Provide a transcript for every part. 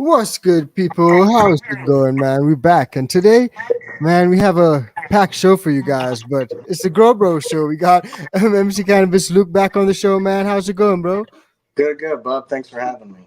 What's good, people? How's it going, man? We're back, and today, man, we have a packed show for you guys. But it's the Grow Bro Show. We got MC Cannabis Luke back on the show, man. How's it going, bro? Good, Bob. Thanks for having me.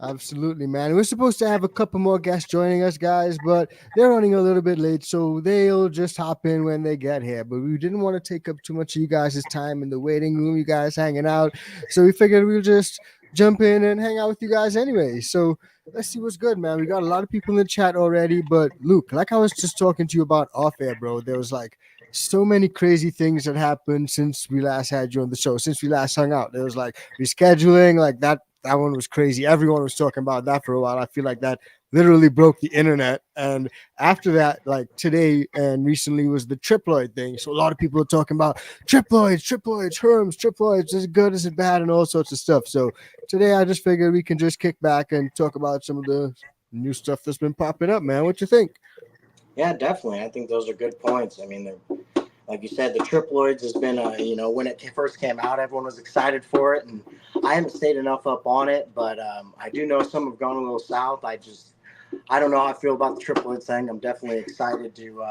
Absolutely, man. We're supposed to have a couple more guests joining us, guys, but they're running a little bit late, so they'll just hop in when they get here. But we didn't want to take up too much of you guys' time in the waiting room, you guys hanging out. So we figured we'll just jump in and hang out with you guys anyway. So let's see what's good, man. We got a lot of people in the chat already, but Luke, like I was just talking to you about off air, bro, there was like so many crazy things that happened since we last had you on the show, since we last hung out. There was like rescheduling, like that one was crazy. Everyone was talking about that for a while. I feel like that literally broke the internet. And after that, like today and recently was the triploid thing. So a lot of people are talking about triploids, herms, triploids. Is it good? Is it bad? And all sorts of stuff. So today I just figured we can just kick back and talk about some of the new stuff that's been popping up, man. What you think? Yeah, definitely. I think those are good points. I mean, like you said, the Triploids has been, when it first came out, everyone was excited for it. And I haven't stayed enough up on it, but I do know some have gone a little south. I don't know how I feel about the Triploid thing. I'm definitely excited to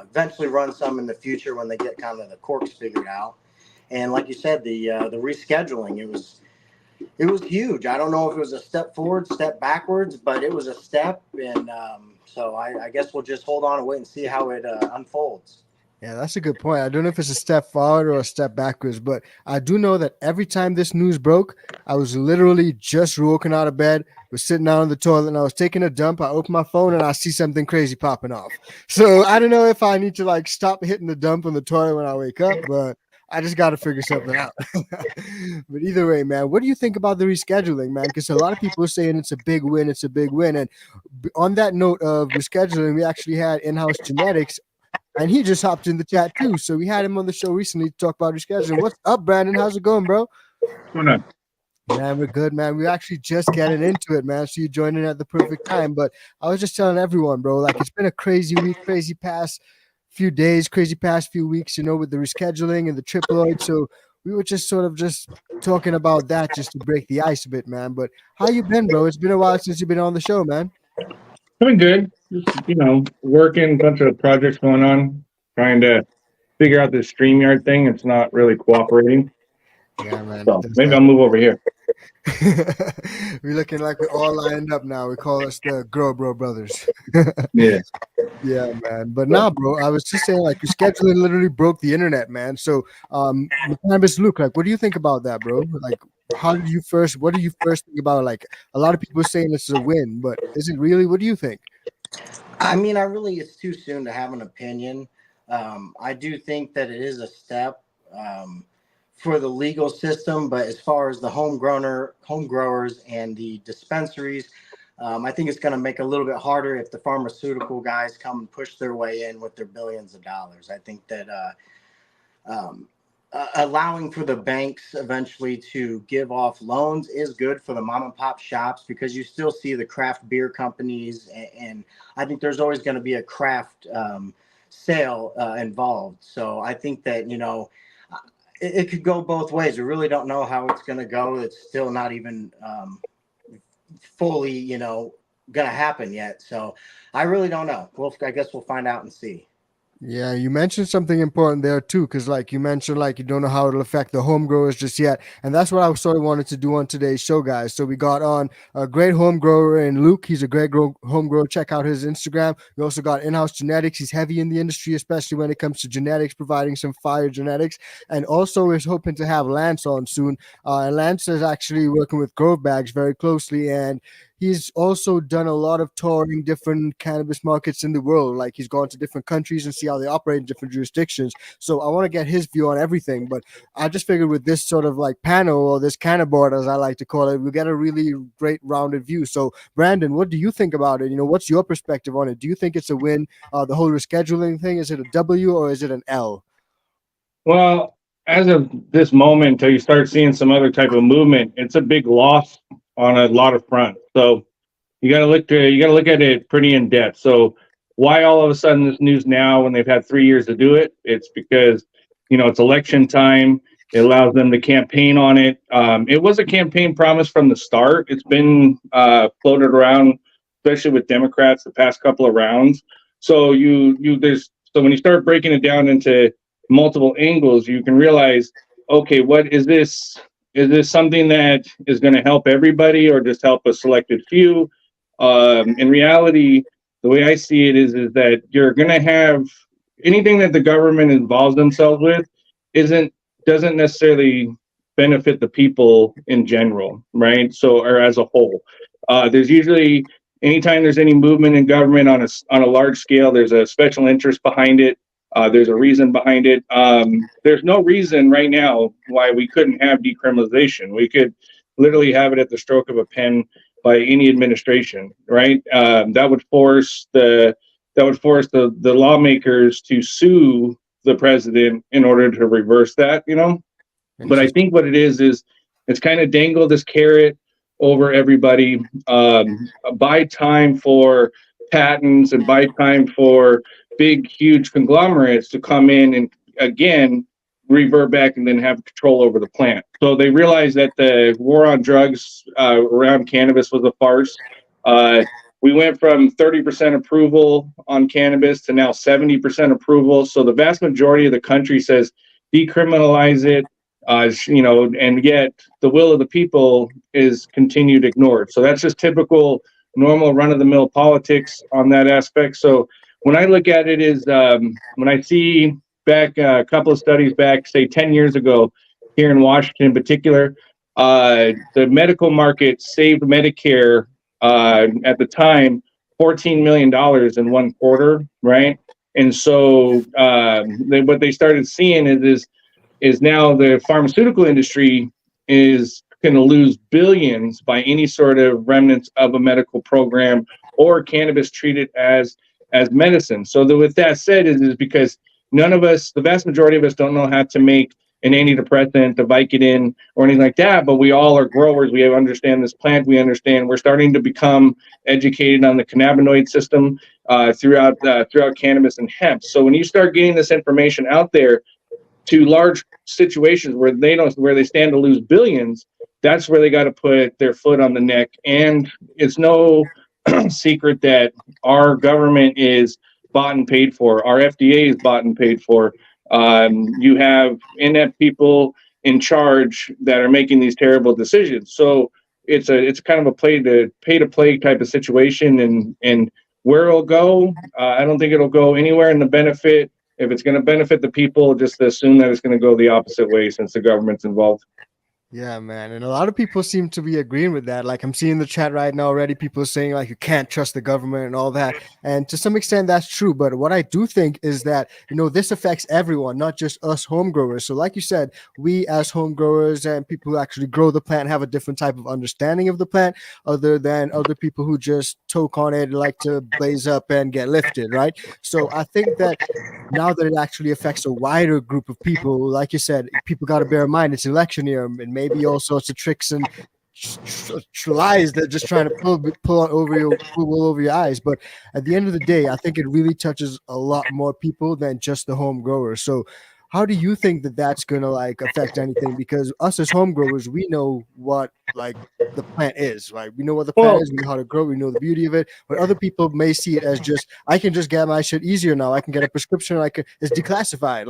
eventually run some in the future when they get kind of the corks figured out. And like you said, the rescheduling, it was huge. I don't know if it was a step forward, step backwards, but it was a step. And so I guess we'll just hold on and wait and see how it unfolds. Yeah, that's a good point. I don't know if it's a step forward or a step backwards, but I do know that every time this news broke, I was literally just woken out of bed, was sitting down on the toilet, and I was taking a dump. I open my phone and I see something crazy popping off. So I don't know if I need to like stop hitting the dump on the toilet when I wake up, but I just got to figure something out. But either way, man, what do you think about the rescheduling, man? Because a lot of people are saying it's a big win. It's a big win. And on that note of rescheduling, we actually had in-house genetics. And he just hopped in the chat too. So we had him on the show recently to talk about rescheduling. What's up, Brandon? How's it going, bro? What's going on? Man, we're good, man. We're actually just getting into it, man. So you joined in at the perfect time. But I was just telling everyone, bro, like it's been a crazy week, crazy past few days, crazy past few weeks, with the rescheduling and the triploid. So we were just sort of just talking about that just to break the ice a bit, man. But how you been, bro? It's been a while since you've been on the show, man. Doing good. Just, working, a bunch of projects going on, trying to figure out this StreamYard thing. It's not really cooperating. Yeah, man. So maybe I'll move over here. We're looking like we're all lined up now. We call us the Grow Bro Brothers. Yeah. Yeah, man. But now, bro, I was just saying, like, your scheduling literally broke the internet, man. So, Cannabis Luke, like, what do you think about that, bro? Like, what do you first think about? Like, a lot of people are saying this is a win, but is it really? What do you think? I mean, it's too soon to have an opinion. I do think that it is a step for the legal system, but as far as the home growers and the dispensaries, I think it's going to make it a little bit harder if the pharmaceutical guys come and push their way in with their billions of dollars. I think that allowing for the banks eventually to give off loans is good for the mom and pop shops, because you still see the craft beer companies, and I think there's always going to be a craft sale involved. So I think that, it could go both ways. We really don't know how it's going to go. It's still not even fully, going to happen yet. So I really don't know. I guess we'll find out and see. Yeah, you mentioned something important there too, because like you mentioned, like you don't know how it'll affect the home growers just yet, and that's what I sort of wanted to do on today's show, guys. So we got on a great home grower in Luke. He's a great home grower. Check out his Instagram. We also got in-house genetics. He's heavy in the industry, especially when it comes to genetics, providing some fire genetics. And also we're hoping to have Lance on soon. And Lance is actually working with Grove Bags very closely, and he's also done a lot of touring different cannabis markets in the world. Like he's gone to different countries and see how they operate in different jurisdictions. So I want to get his view on everything. But I just figured with this sort of like panel, or this canna board, as I like to call it, we'll get a really great rounded view. So Brandon, what do you think about it? What's your perspective on it? Do you think it's a win? The whole rescheduling thing, is it a W or is it an L? Well, as of this moment, until you start seeing some other type of movement, it's a big loss on a lot of fronts. So you got to look at it pretty in depth. So why all of a sudden this news now when they've had 3 years to do it? It's because it's election time. It allows them to campaign on it. It was a campaign promise from the start. It's been floated around, especially with Democrats, the past couple of rounds. So so when you start breaking it down into multiple angles, you can realize, okay, what is this? Is this something that is going to help everybody or just help a selected few? In reality, the way I see it is that you're going to have anything that the government involves themselves with isn't doesn't necessarily benefit the people in general, right? So, or as a whole, there's usually anytime there's any movement in government on a large scale, there's a special interest behind it. There's a reason behind it. There's no reason right now why we couldn't have decriminalization. We could literally have it at the stroke of a pen by any administration, right? That would force the lawmakers to sue the president in order to reverse that, But I think what it is it's kind of dangle this carrot over everybody, buy time for patents and buy time for big, huge conglomerates to come in and again revert back and then have control over the plant. So they realized that the war on drugs around cannabis was a farce. We went from 30% approval on cannabis to now 70% approval. So the vast majority of the country says decriminalize it, and yet the will of the people is continued ignored. So that's just typical, normal, run-of-the-mill politics on that aspect. So when I look at it is when I see back a couple of studies back, say 10 years ago, here in Washington in particular, the medical market saved Medicare at the time $14 million in one quarter, right? And so what they started seeing is now the pharmaceutical industry is going to lose billions by any sort of remnants of a medical program or cannabis treated as medicine. So with that said is because none of us, the vast majority of us, don't know how to make an antidepressant, a Vicodin, or anything like that. But we all are growers. We understand this plant. We're starting to become educated on the cannabinoid system throughout cannabis and hemp. So when you start getting this information out there to large situations where they stand to lose billions, that's where they got to put their foot on the neck. And it's no secret that our government is bought and paid for. Our FDA is bought and paid for. You have inept people in charge that are making these terrible decisions. So it's kind of a pay to play type of situation, and where it'll go, I don't think it'll go anywhere in the benefit. If it's going to benefit the people, just assume that it's going to go the opposite way since the government's involved. Yeah, man. And a lot of people seem to be agreeing with that. Like I'm seeing the chat right now already, people saying like you can't trust the government and all that. And to some extent that's true. But what I do think is that, this affects everyone, not just us home growers. So like you said, we as home growers and people who actually grow the plant have a different type of understanding of the plant other than other people who just toke on it, like to blaze up and get lifted, right? So I think that now that it actually affects a wider group of people, like you said, people got to bear in mind it's election year and maybe all sorts of tricks and lies that just trying to pull over your eyes. But at the end of the day, I think it really touches a lot more people than just the home growers. So how do you think that that's going to affect anything? Because us as home growers, we know what the plant is, right? We know what the plant is, we know how to grow, we know the beauty of it. But other people may see it as just, I can just get my shit easier now. I can get a prescription, it's declassified,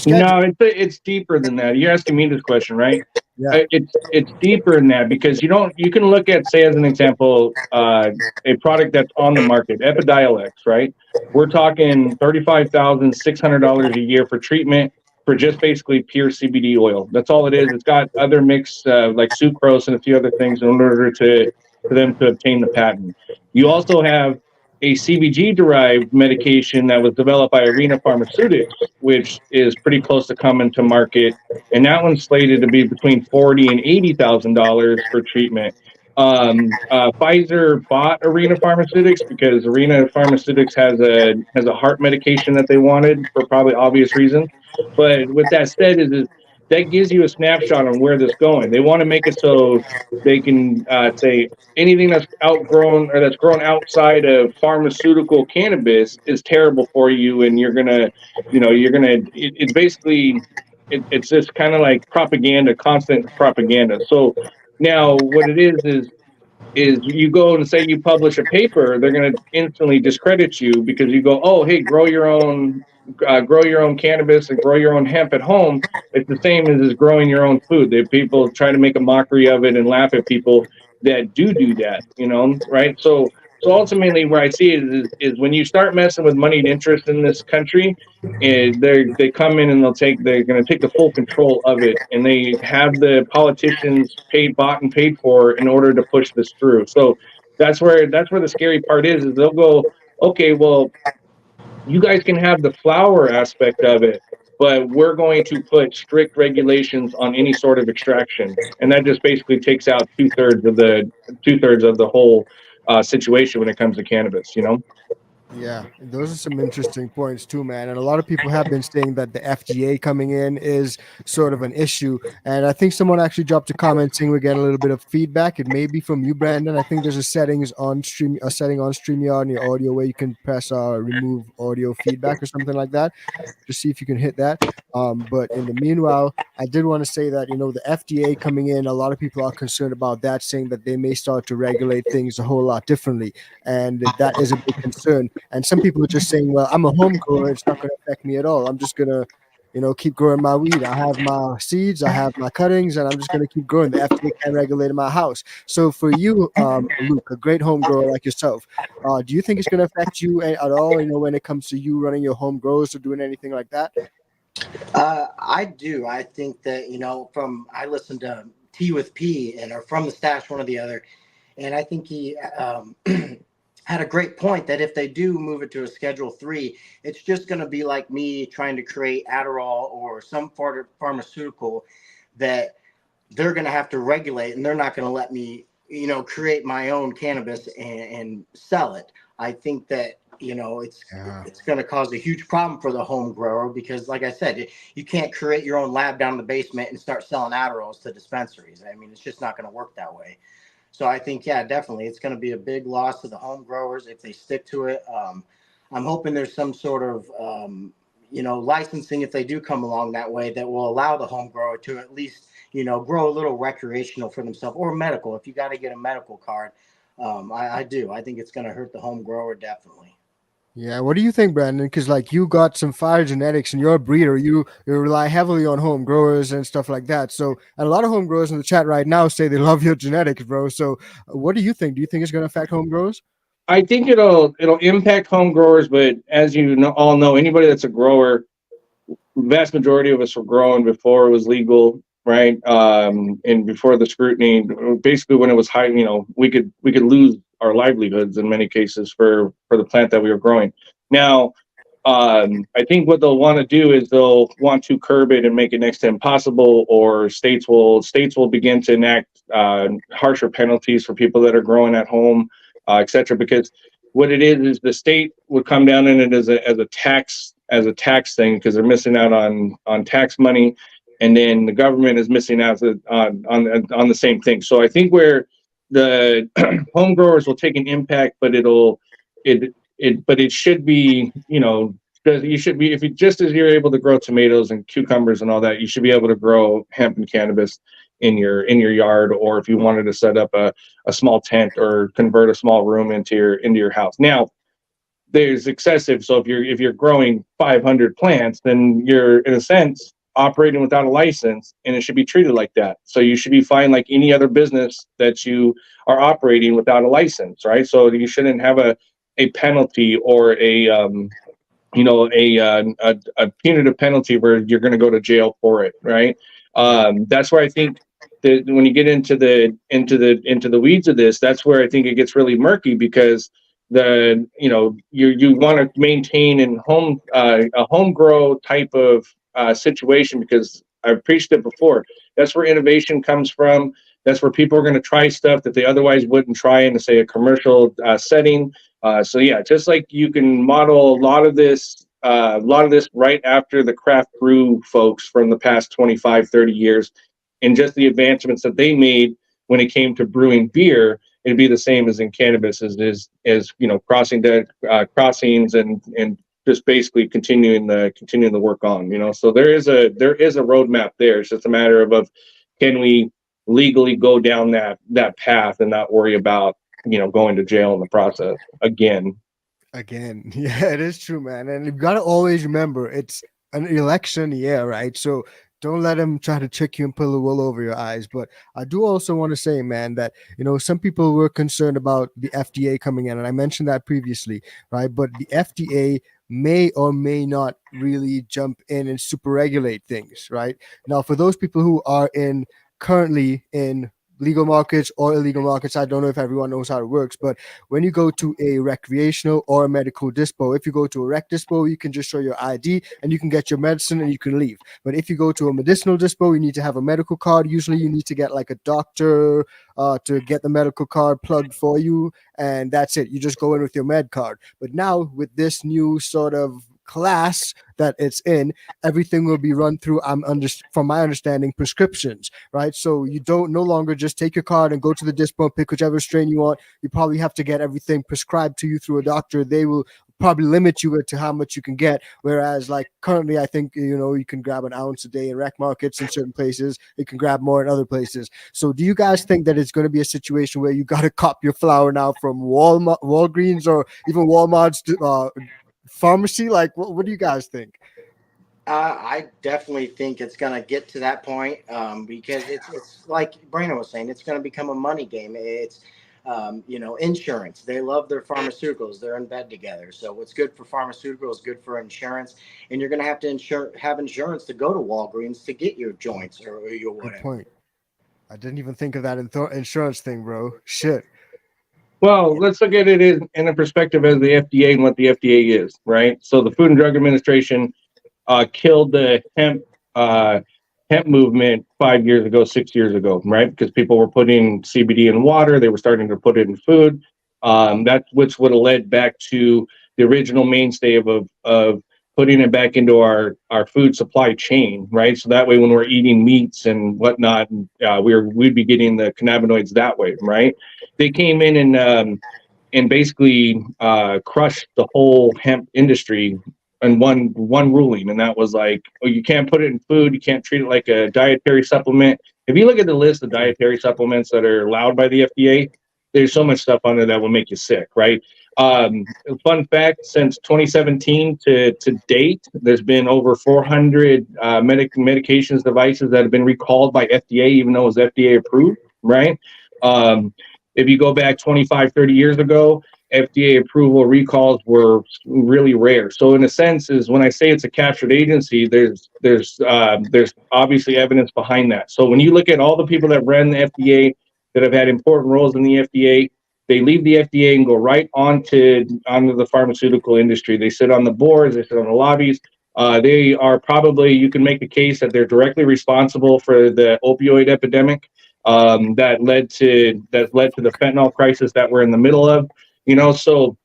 No, it's deeper than that. You're asking me this question, right? Yeah. It's deeper than that because you can look at, say, as an example, a product that's on the market, Epidiolex, right? We're talking $35,600 a year for treatment for just basically pure CBD oil. That's all it is. It's got other mix like sucrose and a few other things in order for them to obtain the patent. You also have a CBG-derived medication that was developed by Arena Pharmaceutics, which is pretty close to coming to market, and that one's slated to be between $40,000 and $80,000 for treatment. Pfizer bought Arena Pharmaceutics because Arena Pharmaceutics has a heart medication that they wanted for probably obvious reasons. But with that said, is that gives you a snapshot on where this is going. They want to make it so they can say anything that's outgrown or that's grown outside of pharmaceutical cannabis is terrible for you, and it's basically it's just kind of like propaganda, constant propaganda. So now what it is you go and say you publish a paper, they're going to instantly discredit you because you go, oh, hey, grow your own cannabis and grow your own hemp at home. It's the same as growing your own food. People try to make a mockery of it and laugh at people that do that, right? So ultimately, where I see it is when you start messing with moneyed interest in this country, they come in and they're going to take the full control of it, and they have the politicians bought and paid for in order to push this through. So that's where the scary part is they'll go, okay, well, you guys can have the flower aspect of it, but we're going to put strict regulations on any sort of extraction, and that just basically takes out two thirds of the whole situation when it comes to cannabis. Yeah, those are some interesting points too, man. And a lot of people have been saying that the FDA coming in is sort of an issue. And I think someone actually dropped a comment saying we're getting a little bit of feedback. It may be from you, Brandon. I think there's a setting on StreamYard in your audio where you can press remove audio feedback or something like that. Just see if you can hit that. But in the meanwhile, I did want to say that, the FDA coming in, a lot of people are concerned about that, saying that they may start to regulate things a whole lot differently. And that is a big concern. And some people are just saying, well, I'm a home grower. It's not going to affect me at all. I'm just going to, keep growing my weed. I have my seeds, I have my cuttings, and I'm just going to keep growing. The FDA can't regulate in my house. So for you, Luke, a great home grower like yourself, do you think it's going to affect you at all, when it comes to you running your home grows or doing anything like that? I do. I think that, I listened to Tea with P and or From the Stash, one or the other, and I think he had a great point that if they do move it to a Schedule 3, it's just going to be like me trying to create Adderall or some pharmaceutical that they're going to have to regulate, and they're not going to let me, create my own cannabis and sell it. I think that, it's going to cause a huge problem for the home grower because, like I said, you can't create your own lab down in the basement and start selling Adderalls to dispensaries. I mean, it's just not going to work that way. So I think, yeah, definitely, it's going to be a big loss to the home growers if they stick to it. I'm hoping there's some sort of, licensing if they do come along that way that will allow the home grower to at least, grow a little recreational for themselves or medical. If you got to get a medical card, I do. I think it's going to hurt the home grower definitely. Yeah, what do you think, Brandon? Because you got some fire genetics and you're a breeder. You rely heavily on home growers and stuff like that. So, and a lot of home growers in the chat right now say they love your genetics, bro. So, what do you think? Do you think it's going to affect home growers? I think it'll impact home growers, but as all know, anybody that's a grower, vast majority of us were growing before it was legal, right? And before the scrutiny, basically when it was high, we could lose our livelihoods in many cases for the plant that we were growing. Now, I think what they'll want to do is they'll want to curb it and make it next to impossible, or states will begin to enact harsher penalties for people that are growing at home, etc. Because what it is the state would come down in it as a tax thing because they're missing out on tax money, and then the government is missing out on the same thing. So I think where the home growers will take an impact, but it should be, you should be, if you just as you're able to grow tomatoes and cucumbers and all that, you should be able to grow hemp and cannabis in your yard, or if you wanted to set up a small tent or convert a small room into your house. Now, there's excessive. So if you're growing 500 plants, then you're in a sense operating without a license, and it should be treated like that. So you should be fined like any other business that you are operating without a license, right? So you shouldn't have a penalty or a punitive penalty where you're going to go to jail for it, right? That's where I think that when you get into the weeds of this, that's where I think it gets really murky, because you want to maintain a home grow type of situation, because I've preached it before. That's where innovation comes from. That's where people are going to try stuff that they otherwise wouldn't try in, say, a commercial setting. So yeah, just like you can model a lot of this right after the craft brew folks from the past 25, 30 years, and just the advancements that they made when it came to brewing beer, it'd be the same as in cannabis, as crossings and just basically continuing the work on. So there is a roadmap there. It's just a matter of can we legally go down that path and not worry about going to jail in the process again. Yeah, it is true, man. And you've got to always remember it's an election year, right? So don't let them try to trick you and pull the wool over your eyes. But I do also want to say, man, that some people were concerned about the FDA coming in, and I mentioned that previously, right? But the FDA may or may not really jump in and super regulate things, right? Now, for those people who are currently in legal markets or illegal markets, I don't know if everyone knows how it works, but when you go to a recreational or a medical dispo, if you go to a rec dispo, you can just show your ID and you can get your medicine and you can leave. But if you go to a medicinal dispo, you need to have a medical card. Usually you need to get like a doctor to get the medical card plugged for you, and that's it. You just go in with your med card. But now with this new sort of class that it's in, everything will be run through, from my understanding, prescriptions, right? So you don't no longer just take your card and go to the dispo and pick whichever strain you want. You probably have to get everything prescribed to you through a doctor. They will probably limit you to how much you can get, whereas like currently I think you can grab an ounce a day in rec markets in certain places. You can grab more in other places. So do you guys think that it's going to be a situation where you got to cop your flower now from Walgreens or even Walmart's pharmacy? Like what do you guys think? I definitely think it's going to get to that point because it's like Brandon was saying, it's going to become a money game. It's insurance. They love their pharmaceuticals. They're in bed together. So what's good for pharmaceuticals is good for insurance, and you're going to have to have insurance to go to Walgreens to get your joints or your whatever. Good point. I didn't even think of that insurance thing, bro. Shit. Well, let's look at it in a perspective as the FDA and what the FDA is, right? So the Food and Drug Administration killed the hemp movement 5 years ago, 6 years ago, right? Because people were putting CBD in water, they were starting to put it in food. That which would have led back to the original mainstay of putting it back into our food supply chain, right? So that way, when we're eating meats and whatnot, we'd be getting the cannabinoids that way, right? They came in and basically crushed the whole hemp industry in one ruling, and that was like, oh, you can't put it in food, you can't treat it like a dietary supplement. If you look at the list of dietary supplements that are allowed by the FDA, there's so much stuff on there that will make you sick, right? Fun fact, since 2017 to date, there's been over 400 medications, devices that have been recalled by FDA, even though it was FDA approved, right? If you go back 25, 30 years ago, FDA approval recalls were really rare. So in a sense, is when I say it's a captured agency, there's obviously evidence behind that. So when you look at all the people that ran the FDA that have had important roles in the FDA, they leave the FDA and go right onto the pharmaceutical industry. They sit on the boards, they sit on the lobbies. They are probably, you can make the case that they're directly responsible for the opioid epidemic that led to the fentanyl crisis that we're in the middle of. So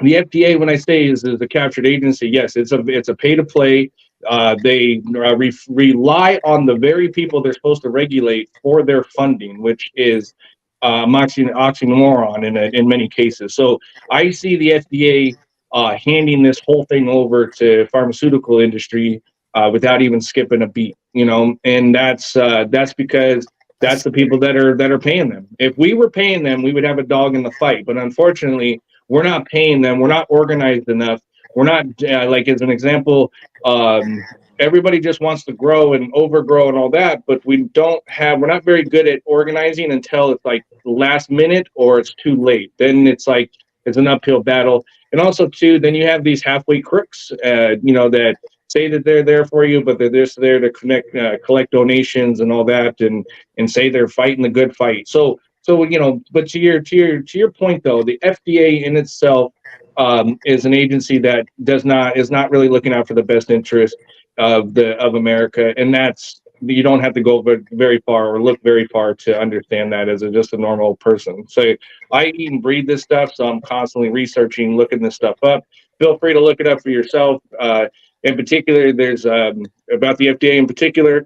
the FDA, when I say is a captured agency, yes, it's a pay to play. They rely on the very people they're supposed to regulate for their funding, which is oxymoron in many cases. So I see the FDA handing this whole thing over to pharmaceutical industry without even skipping a beat, and that's because that's the people that are paying them. If we were paying them, we would have a dog in the fight. But unfortunately, we're not paying them. We're not organized enough. We're not like, as an example, everybody just wants to grow and overgrow and all that, but we're not very good at organizing until it's like last minute or it's too late. Then it's like it's an uphill battle. And also too, then you have these halfway crooks, that say that they're there for you, but they're just there to collect donations and all that, and say they're fighting the good fight. So but to your point though, the FDA in itself is an agency that is not really looking out for the best interest of America, and you don't have to go very far or look very far to understand that as just a normal person. So I eat and breathe this stuff, so I'm constantly researching, looking this stuff up. Feel free to look it up for yourself. In particular, there's about the FDA in particular,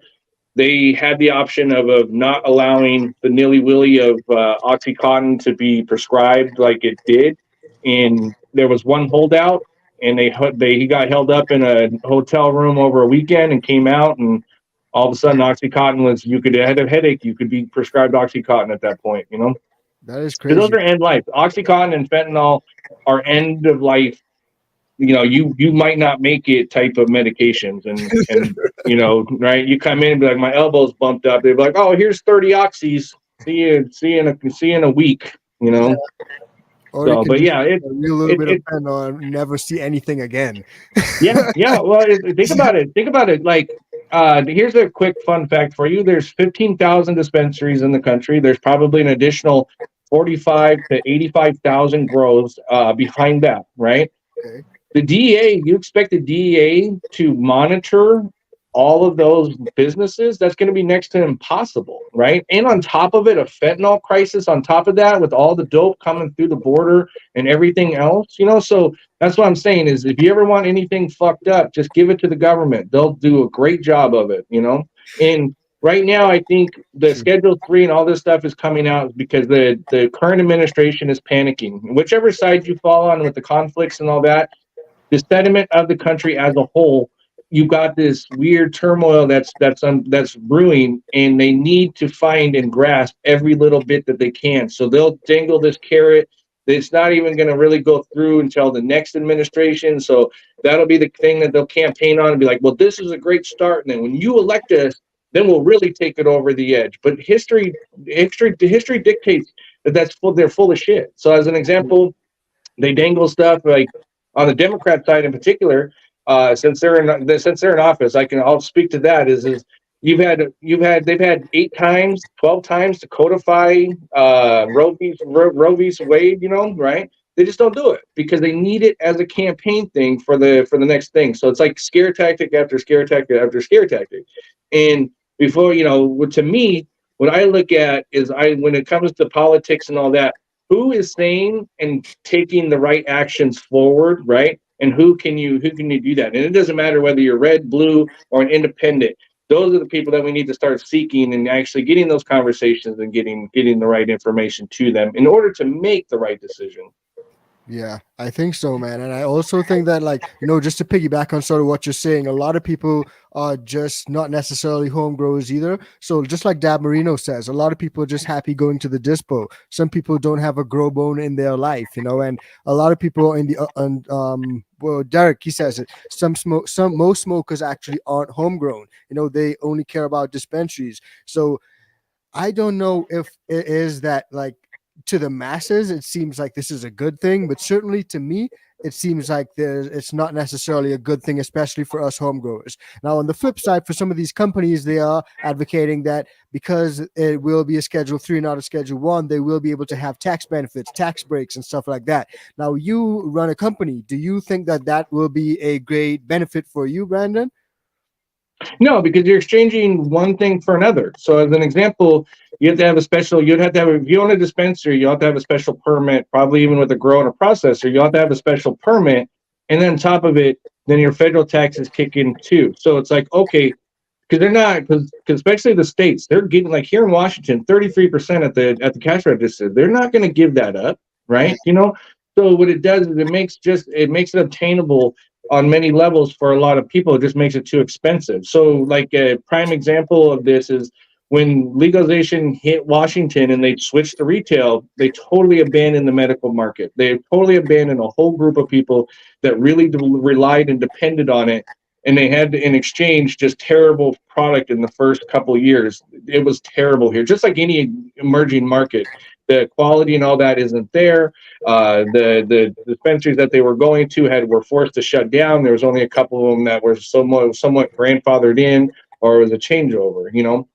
they had the option of not allowing the nilly-willy of OxyContin to be prescribed like it did. And there was one holdout, and he got held up in a hotel room over a weekend and came out, and all of a sudden OxyContin was, you could have a headache, you could be prescribed OxyContin at that point, you know. That is Because those crazy. are end life. OxyContin and fentanyl are end of life. You know, you might not make it type of medications, and you know, right? You come in and be like, my elbow's bumped up. They'd be like, oh, here's 30 oxys. See you in a week. You know. Yeah. Or you So, can but just yeah, a real little bit of fentanyl and never see anything again. yeah. Well, think about it. Think about it. Like, here's a quick fun fact for you. There's 15,000 dispensaries in the country. There's probably an additional 45 to 85,000 grows behind that, right? Okay. The DEA, you expect the DEA to monitor all of those businesses? That's going to be next to impossible, right? And on top of it, a fentanyl crisis on top of that, with all the dope coming through the border and everything else, you know. So that's what I'm saying is, if you ever want anything fucked up, just give it to the government. They'll do a great job of it, you know. And right now, I think the Schedule 3 and all this stuff is coming out because the current administration is panicking. Whichever side you fall on with the conflicts and all that, the sentiment of the country as a whole, you've got this weird turmoil that's brewing, and they need to find and grasp every little bit that they can. So they'll dangle this carrot. It's not even going to really go through until the next administration. So that'll be the thing that they'll campaign on and be like, well, this is a great start. And then when you elect us, then we'll really take it over the edge. But history dictates that they're full of shit. So as an example, they dangle stuff like on the Democrat side in particular. Since they're in office, I'll speak to that. Is they've had 8 times, 12 times to codify Roe v. Wade, you know, right? They just don't do it because they need it as a campaign thing for the next thing. So it's like scare tactic after scare tactic after scare tactic. And before, you know, to me, what I look at is when it comes to politics and all that, who is saying and taking the right actions forward, right? And who can you do that? And it doesn't matter whether you're red, blue, or an independent. Those are the people that we need to start seeking and actually getting those conversations and getting the right information to them in order to make the right decision. Yeah, I think so, man. And I also think that, like, you know, just to piggyback on sort of what you're saying, a lot of people are just not necessarily home growers either. So just like Dab Marino says, a lot of people are just happy going to the dispo. Some people don't have a grow bone in their life, you know, and a lot of people in the well, Derek, he says it. Most smokers actually aren't homegrown. You know, they only care about dispensaries. So I don't know if it is that, like, to the masses, it seems like this is a good thing, but certainly to me, it seems like it's not necessarily a good thing, especially for us home growers. Now, on the flip side, for some of these companies, they are advocating that because it will be a Schedule 3, not a Schedule 1, they will be able to have tax benefits, tax breaks, and stuff like that. Now, you run a company. Do you think that that will be a great benefit for you, Brandon? No, because you're exchanging one thing for another. So as an example, you'd have to have, if you own a dispensary, you have to have a special permit, probably even with a grower and a processor, you have to have a special permit. And then on top of it, then your federal taxes kick in too. So it's like, okay, because especially the states, they're getting, like here in Washington, 33% at the cash register. They're not going to give that up, right? You know, so what it does is it makes it obtainable on many levels for a lot of people. It just makes it too expensive. So like a prime example of this is when legalization hit Washington and they switched to retail, they totally abandoned the medical market. They totally abandoned a whole group of people that really relied and depended on it. And they had to, in exchange, just terrible product in the first couple of years. It was terrible here, just like any emerging market. The quality and all that isn't there. The dispensaries that they were going to were forced to shut down. There was only a couple of them that were somewhat grandfathered in, or it was a changeover, you know.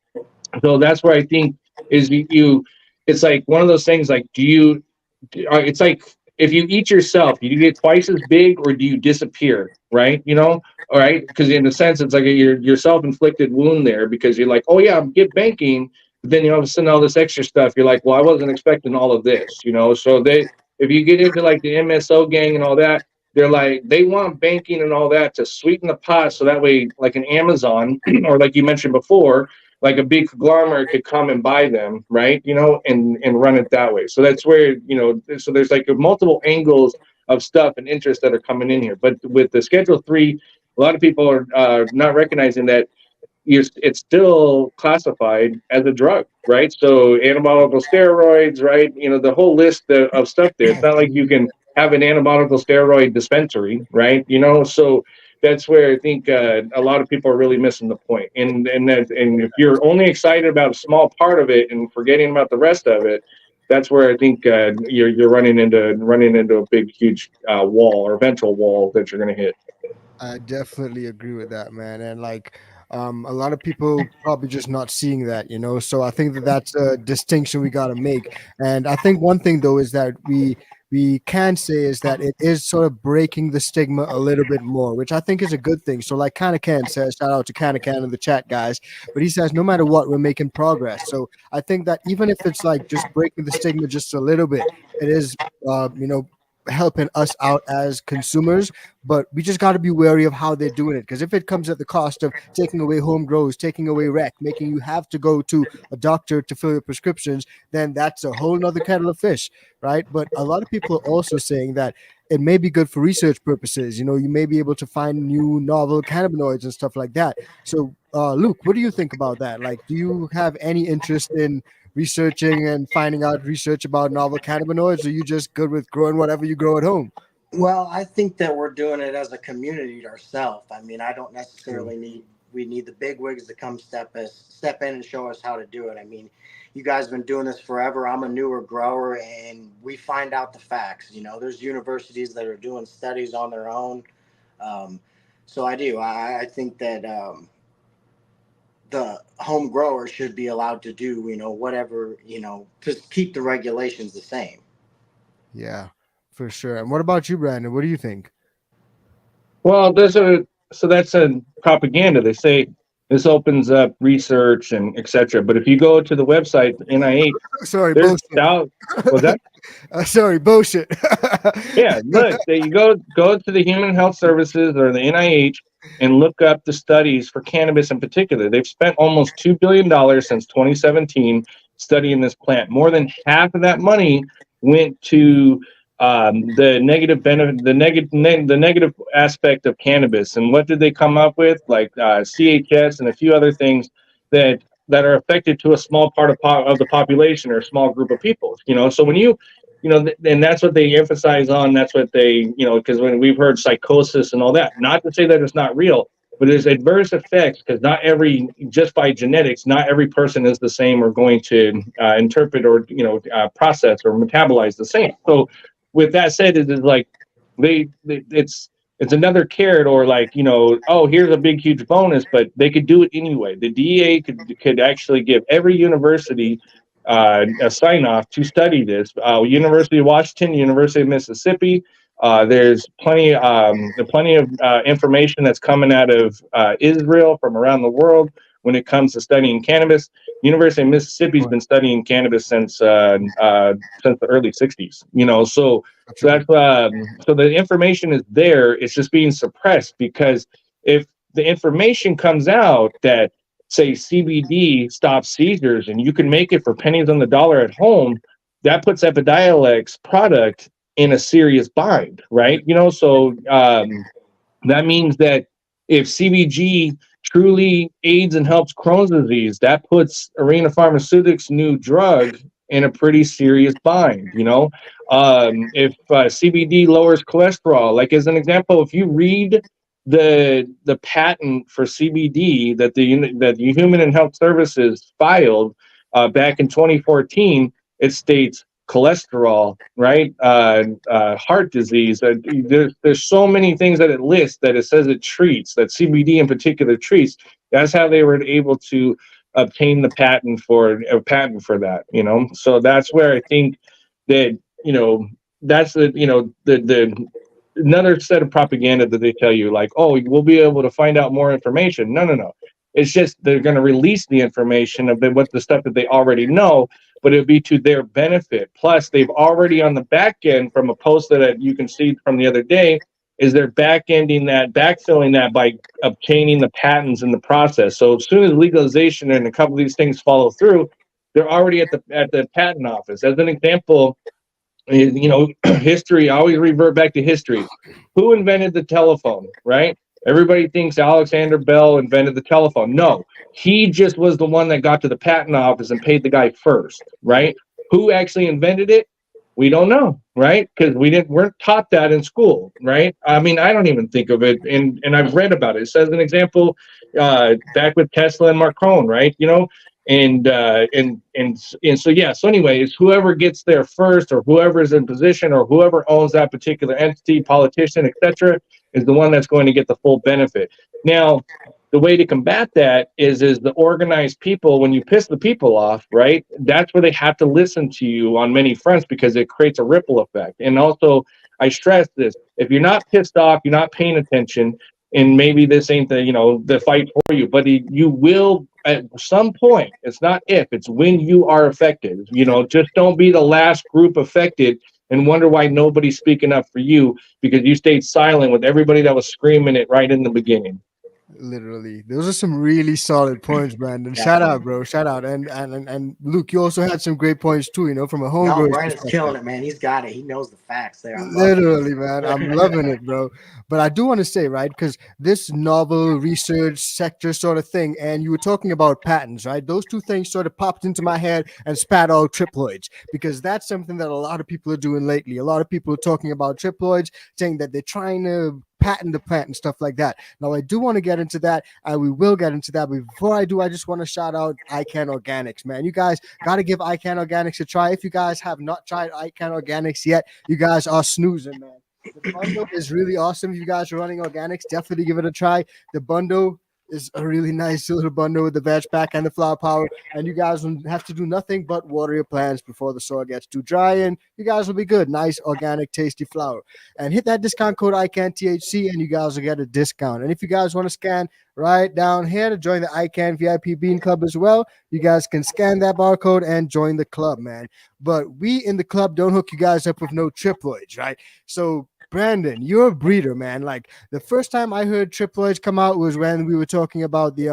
So that's where I think is it's like one of those things, like, it's like if you eat yourself, do you get twice as big or do you disappear, right? You know, all right, because in a sense it's like your self-inflicted wound there, because you're like, oh yeah, get banking. But then you all of a sudden all this extra stuff, you're like, well, I wasn't expecting all of this, you know. So if you get into like the MSO gang and all that, they're like, they want banking and all that to sweeten the pot, so that way, like an Amazon or like you mentioned before, like a big conglomerate could come and buy them, right? You know, and run it that way. So that's where, you know, so there's like multiple angles of stuff and interests that are coming in here. But with the Schedule 3, a lot of people are not recognizing that it's still classified as a drug, right? So anabolic steroids, right? The whole list of stuff there. It's not like you can have an anabolic steroid dispensary, right? So that's where I think a lot of people are really missing the point. And if you're only excited about a small part of it and forgetting about the rest of it, that's where I think you're running into a big, huge wall or eventual wall that you're going to hit. I definitely agree with that, man. And like, a lot of people probably just not seeing that, So I think that that's a distinction we got to make. And I think one thing though is that we can say is that it is sort of breaking the stigma a little bit more, which I think is a good thing. So like Canacan says, shout out to Canacan in the chat, guys. But he says no matter what, we're making progress. So I think that even if it's like just breaking the stigma just a little bit, it is, helping us out as consumers, but we just got to be wary of how they're doing it, because if it comes at the cost of taking away home grows, taking away rec, making you have to go to a doctor to fill your prescriptions, then that's a whole nother kettle of fish, right? But a lot of people are also saying that it may be good for research purposes. You may be able to find new novel cannabinoids and stuff like that. So Luke, what do you think about that? Like, do you have any interest in researching and finding out research about novel cannabinoids, or are you just good with growing whatever you grow at home? Well, I think that we're doing it as a community ourselves. I mean, I don't necessarily need the big wigs to come step in and show us how to do it. I mean, you guys have been doing this forever. I'm a newer grower, and we find out the facts. There's universities that are doing studies on their own. So I do. I think that the home grower should be allowed to do, whatever, to keep the regulations the same. Yeah, for sure. And what about you, Brandon? What do you think? Well, that's a propaganda. They say this opens up research and etc. But if you go to the website, NIH, Sorry, there's bullshit. was that? Sorry, bullshit. Yeah, look, you go to the Human Health Services or the NIH and look up the studies for cannabis in particular. They've spent almost $2 billion since 2017 studying this plant. More than half of that money went to the negative benefit, the negative aspect of cannabis. And what did they come up with? Like CHS and a few other things that are affected to a small part of the population or a small group of people. So when and that's what they emphasize on. That's what they, because when we've heard psychosis and all that, not to say that it's not real, but there's adverse effects, because just by genetics, not every person is the same or going to interpret or, process or metabolize the same. So with that said, it is like it's another carrot, or like, oh, here's a big, huge bonus, but they could do it anyway. The DEA could actually give every university a sign off to study this. University of Washington, University of Mississippi. There's plenty of information that's coming out of Israel, from around the world, when it comes to studying cannabis. University of Mississippi's been studying cannabis since the early '60s. So that's so the information is there. It's just being suppressed, because if the information comes out that, say, CBD stops seizures and you can make it for pennies on the dollar at home, that puts Epidiolex product in a serious bind, right? So that means that if CBG truly aids and helps Crohn's disease, that puts Arena Pharmaceuticals' new drug in a pretty serious bind. If CBD lowers cholesterol, like as an example, if you read the patent for CBD that the Human and Health Services filed back in 2014, it states cholesterol, right? Heart disease. There's so many things that it lists, that it says it treats, that CBD in particular treats. That's how they were able to obtain the patent for that. So that's where I think that that's the another set of propaganda that they tell you, like, oh, we'll be able to find out more information. No. It's just they're going to release the information of what the stuff that they already know, but it'll be to their benefit. Plus, they've already on the back end, from a post that you can see from the other day, is they're backfilling that by obtaining the patents in the process. So as soon as legalization and a couple of these things follow through, they're already at the patent office. As an example, history, I always revert back to history. Who invented the telephone, right? Everybody thinks Alexander Bell invented the telephone. No, he just was the one that got to the patent office and paid the guy first, right? Who actually invented it? We don't know, right? Because weren't taught that in school, right? I mean, I don't even think of it, and I've read about it. It says an example back with Tesla and Macron, right? And so yeah. So anyways, whoever gets there first, or whoever is in position, or whoever owns that particular entity, politician, etc., is the one that's going to get the full benefit. Now, the way to combat that is the organized people. When you piss the people off, right, that's where they have to listen to you on many fronts, because it creates a ripple effect. And also, I stress this: if you're not pissed off, you're not paying attention, and maybe this ain't the fight for you, but you will at some point. It's not if, it's when you are affected. Just don't be the last group affected and wonder why nobody's speaking up for you, because you stayed silent with everybody that was screaming it right in the beginning. Literally, those are some really solid points, Brandon. Shout out, bro. Shout out. And Luke, you also had some great points too, from a home No, growers Brandon's perspective. killing it, man. He's got it. He knows the facts there. Literally, man. I'm loving it, bro. But I do want to say, right, because this novel research sector sort of thing, and you were talking about patents, right? Those two things sort of popped into my head and spat out triploids, because that's something that a lot of people are doing lately. A lot of people are talking about triploids, saying that they're trying to patent the plant and stuff like that. Now, I do want to get into that, and we will get into that. But before I do, I just want to shout out ICANN Organics, man. You guys got to give ICANN Organics a try. If you guys have not tried ICANN Organics yet, you guys are snoozing, man. The bundle is really awesome. If you guys are running organics, definitely give it a try. The bundle is a really nice little bundle with the veg pack and the flower power, and you guys will have to do nothing but water your plants before the soil gets too dry, and you guys will be good. Nice, organic, tasty flower. And hit that discount code ICANN-THC, and you guys will get a discount. And if you guys want to scan right down here to join the ICANN VIP Bean Club as well, you guys can scan that barcode and join the club, man. But we in the club don't hook you guys up with no triploids, right? So Brandon, you're a breeder, man. Like, the first time I heard triploids come out was when we were talking about the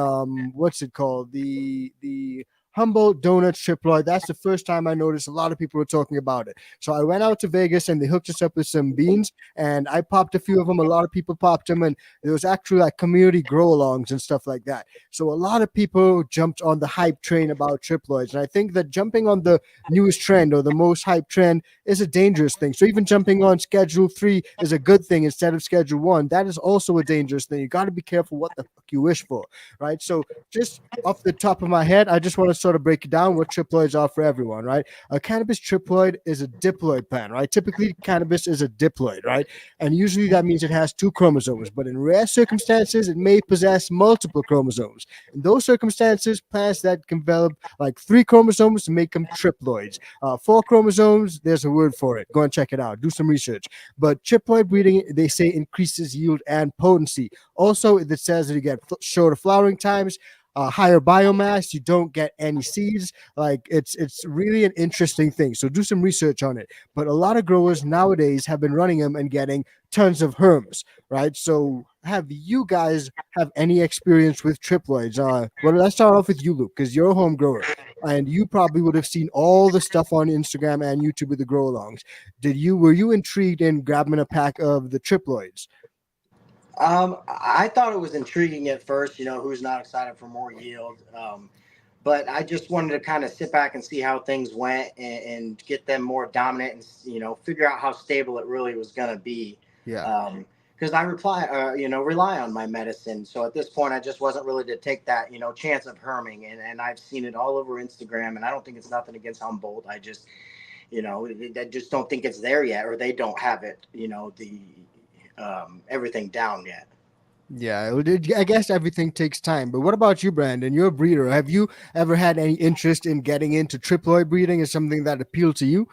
what's it called? The Humboldt Donuts triploid. That's the first time I noticed a lot of people were talking about it. So I went out to Vegas and they hooked us up with some beans, and I popped a few of them. A lot of people popped them, and there was actually like community grow alongs and stuff like that. So a lot of people jumped on the hype train about triploids. And I think that jumping on the newest trend or the most hype trend is a dangerous thing. So even jumping on schedule 3 is a good thing instead of schedule 1. That is also a dangerous thing. You got to be careful what the fuck you wish for, right? So just off the top of my head, I just want to sort of break it down what triploids are for everyone, right? A cannabis triploid is a diploid plant, right? Typically, cannabis is a diploid, right? And usually that means it has 2 chromosomes, but in rare circumstances, it may possess multiple chromosomes. In those circumstances, plants that can develop like 3 chromosomes make them triploids. 4 chromosomes, there's a word for it. Go and check it out. Do some research. But triploid breeding, they say, increases yield and potency. Also, it says that you get shorter flowering times, higher biomass, you don't get any seeds. Like, it's really an interesting thing. So do some research on it. But a lot of growers nowadays have been running them and getting tons of herms, right? So have you guys have any experience with triploids? Well, let's start off with you, Luke, because you're a home grower and you probably would have seen all the stuff on Instagram and YouTube with the grow alongs. Were you intrigued in grabbing a pack of the triploids? I thought it was intriguing at first, who's not excited for more yield. But I just wanted to kind of sit back and see how things went and get them more dominant and, figure out how stable it really was going to be. Yeah. Because I rely on my medicine. So at this point, I just wasn't really to take that, chance of herming. And I've seen it all over Instagram, and I don't think it's nothing against Humboldt. I just, I just don't think it's there yet, or they don't have it, everything down yet. Yeah, I guess everything takes time. But what about you, Brandon? You're a breeder. Have you ever had any interest in getting into triploid breeding? Is something that appealed to you?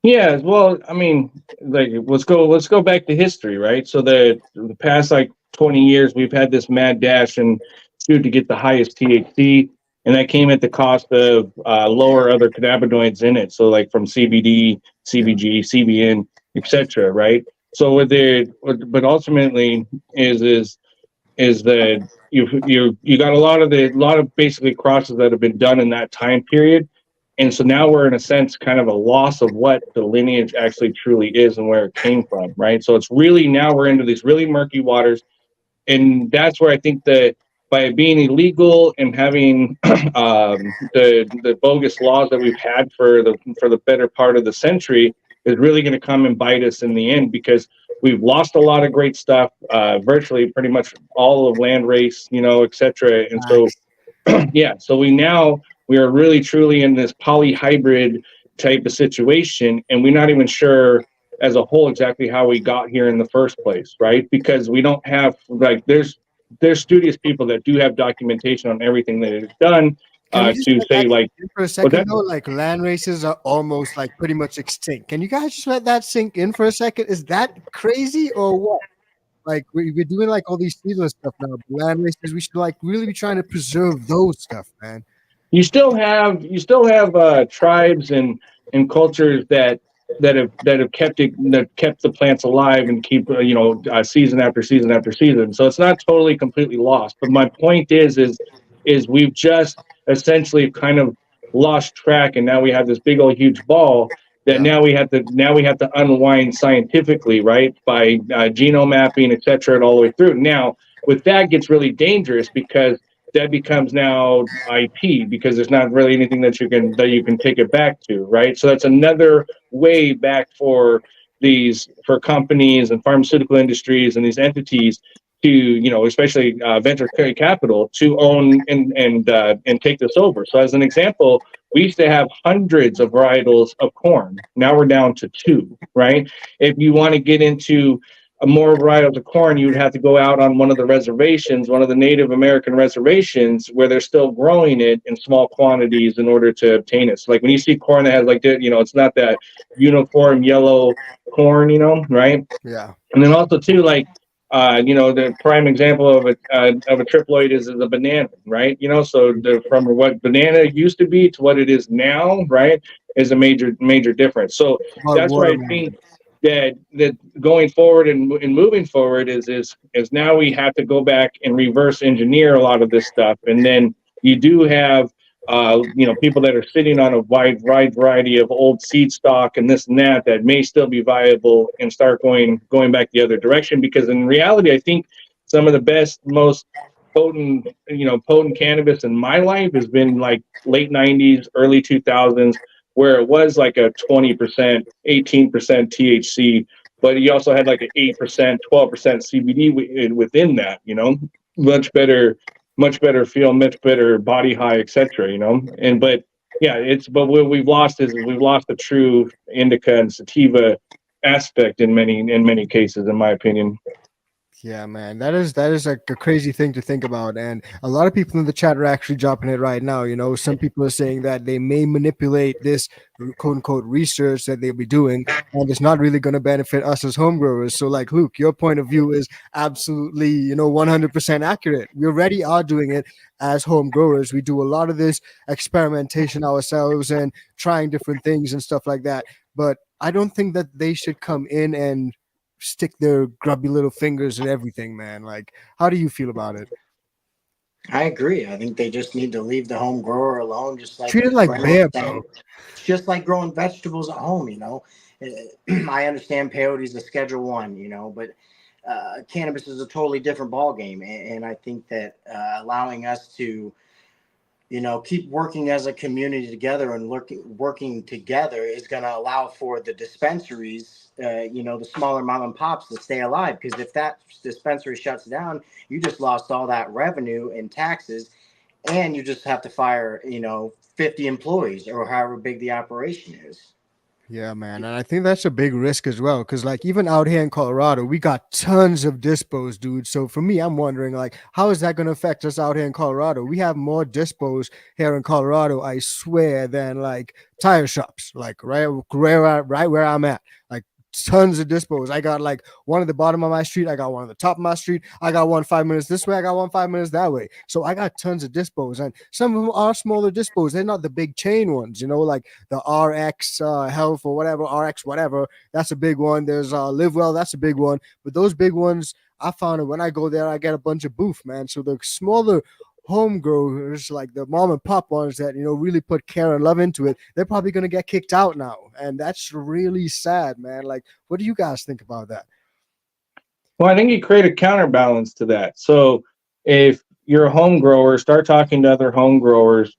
Yeah, well, I mean, like, let's go back to history, right? So the past like 20 years, we've had this mad dash and shoot to get the highest THC, and that came at the cost of lower other cannabinoids in it. So like from CBD, CBG, CBN, etc. Right? So but ultimately is that you got a lot of basically crosses that have been done in that time period. And so now we're in a sense kind of a loss of what the lineage actually truly is and where it came from, right? So it's really now we're into these really murky waters, and that's where I think that by being illegal and having the bogus laws that we've had for the better part of the century is really going to come and bite us in the end, because we've lost a lot of great stuff, virtually pretty much all of land race, etc. And so Facts. yeah, so we are really truly in this polyhybrid type of situation, and we're not even sure as a whole exactly how we got here in the first place, right? Because we don't have like there's studious people that do have documentation on everything that is done, Can we just to let say that like sink in for a what second that though? Like land races are almost like pretty much extinct. Can you guys just let that sink in for a second? Is that crazy or what? Like we're doing like all these seedless stuff now. But land races, we should like really be trying to preserve those stuff, man. you still have tribes and cultures that have kept the plants alive and keep season after season after season. So it's not totally completely lost. But my point is we've just essentially kind of lost track, and now we have this big old huge ball that Yeah. now we have to unwind scientifically, right, by genome mapping, et cetera, and all the way through. Now, with that gets really dangerous because that becomes now IP, because there's not really anything that you can take it back to, right? So that's another way back for companies and pharmaceutical industries and these entities to, especially venture capital, to own and take this over. So as an example, we used to have hundreds of varietals of corn. Now we're down to two, right? If you want to get into more varietals of corn, you would have to go out on one of the reservations, one of the Native American reservations, where they're still growing it in small quantities in order to obtain it. So, like when you see corn that has it's not that uniform yellow corn, right? Yeah. And then also too, like the prime example of a triploid is a banana, right? So from what banana used to be to what it is now, right, is a major difference. So About that's where I watermelon. think that going forward and moving forward is now we have to go back and reverse engineer a lot of this stuff, and then you do have people that are sitting on a wide variety of old seed stock and this and that may still be viable and start going back the other direction. Because in reality, I think some of the best, most potent cannabis in my life has been like late 90s, early 2000s, where it was like a 20%, 18% THC, but you also had like an 8%, 12% CBD within that, much better, much better feel, much better body high, etc. And but yeah, but what we've lost is we've lost the true indica and sativa aspect in many cases, in my opinion. Yeah, man, that is like a crazy thing to think about, and a lot of people in the chat are actually dropping it right now. Some people are saying that they may manipulate this quote unquote research that they'll be doing, and it's not really going to benefit us as home growers. So, like Luke, your point of view is absolutely 100% accurate. We already are doing it as home growers. We do a lot of this experimentation ourselves and trying different things and stuff like that. But I don't think that they should come in and stick their grubby little fingers in everything, man. Like, how do you feel about it? I agree. I think they just need to leave the home grower alone, just like Treat it like Brandon was bear, saying. bro. It's just like growing vegetables at home. I understand peyote is a Schedule One, but cannabis is a totally different ball game, and I think that allowing us to keep working as a community together and working together is going to allow for the dispensaries, the smaller mom and pops to stay alive. Because if that dispensary shuts down, you just lost all that revenue in taxes, and you just have to fire, 50 employees or however big the operation is. Yeah, man. And I think that's a big risk as well. Cause like even out here in Colorado, we got tons of dispos, dude. So for me, I'm wondering like, how is that going to affect us out here in Colorado? We have more dispos here in Colorado, I swear, than like tire shops, like right where I'm at. Like tons of dispos. I got like one at the bottom of my street. I got one at the top of my street. I got one 5 minutes this way. I got one 5 minutes that way. So I got tons of dispos, and some of them are smaller dispos. They're not the big chain ones, like the RX Health or whatever, RX whatever. That's a big one. There's Live Well. That's a big one. But those big ones, I found it when I go there, I get a bunch of booth, man. So the smaller home growers, like the mom and pop ones that, really put care and love into it, they're probably going to get kicked out now. And that's really sad, man. Like, what do you guys think about that? Well, I think you create a counterbalance to that. So if you're a home grower, start talking to other home growers,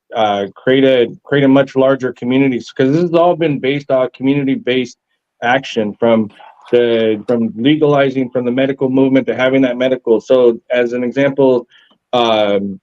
create a much larger community, because this has all been based on community-based action, from legalizing, from the medical movement to having that medical. So as an example,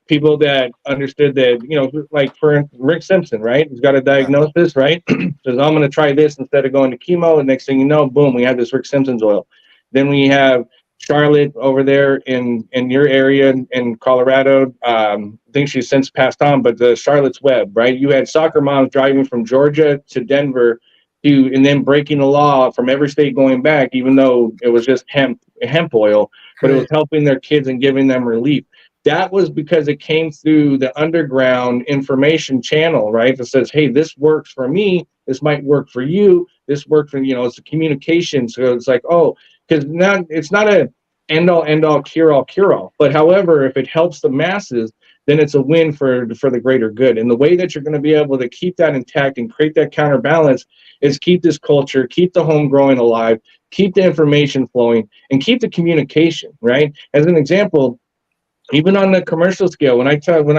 people that understood that, like for Rick Simpson, right? He's got a Yeah. diagnosis, right? Says, I'm going to try this instead of going to chemo. And next thing you know, boom, we have this Rick Simpson's oil. Then we have Charlotte over there in your area in Colorado. I think she's since passed on, but the Charlotte's Web, right? You had soccer moms driving from Georgia to Denver and then breaking the law from every state going back, even though it was just hemp oil, but it was helping their kids and giving them relief. That was because it came through the underground information channel, right? That says, hey, this works for me. This might work for you. This worked for, it's a communication. So it's like, oh, because now it's not a end all, cure all. But however, if it helps the masses, then it's a win for the greater good. And the way that you're going to be able to keep that intact and create that counterbalance is keep this culture, keep the home growing alive, keep the information flowing, and keep the communication, right? As an example, even on the commercial scale, when I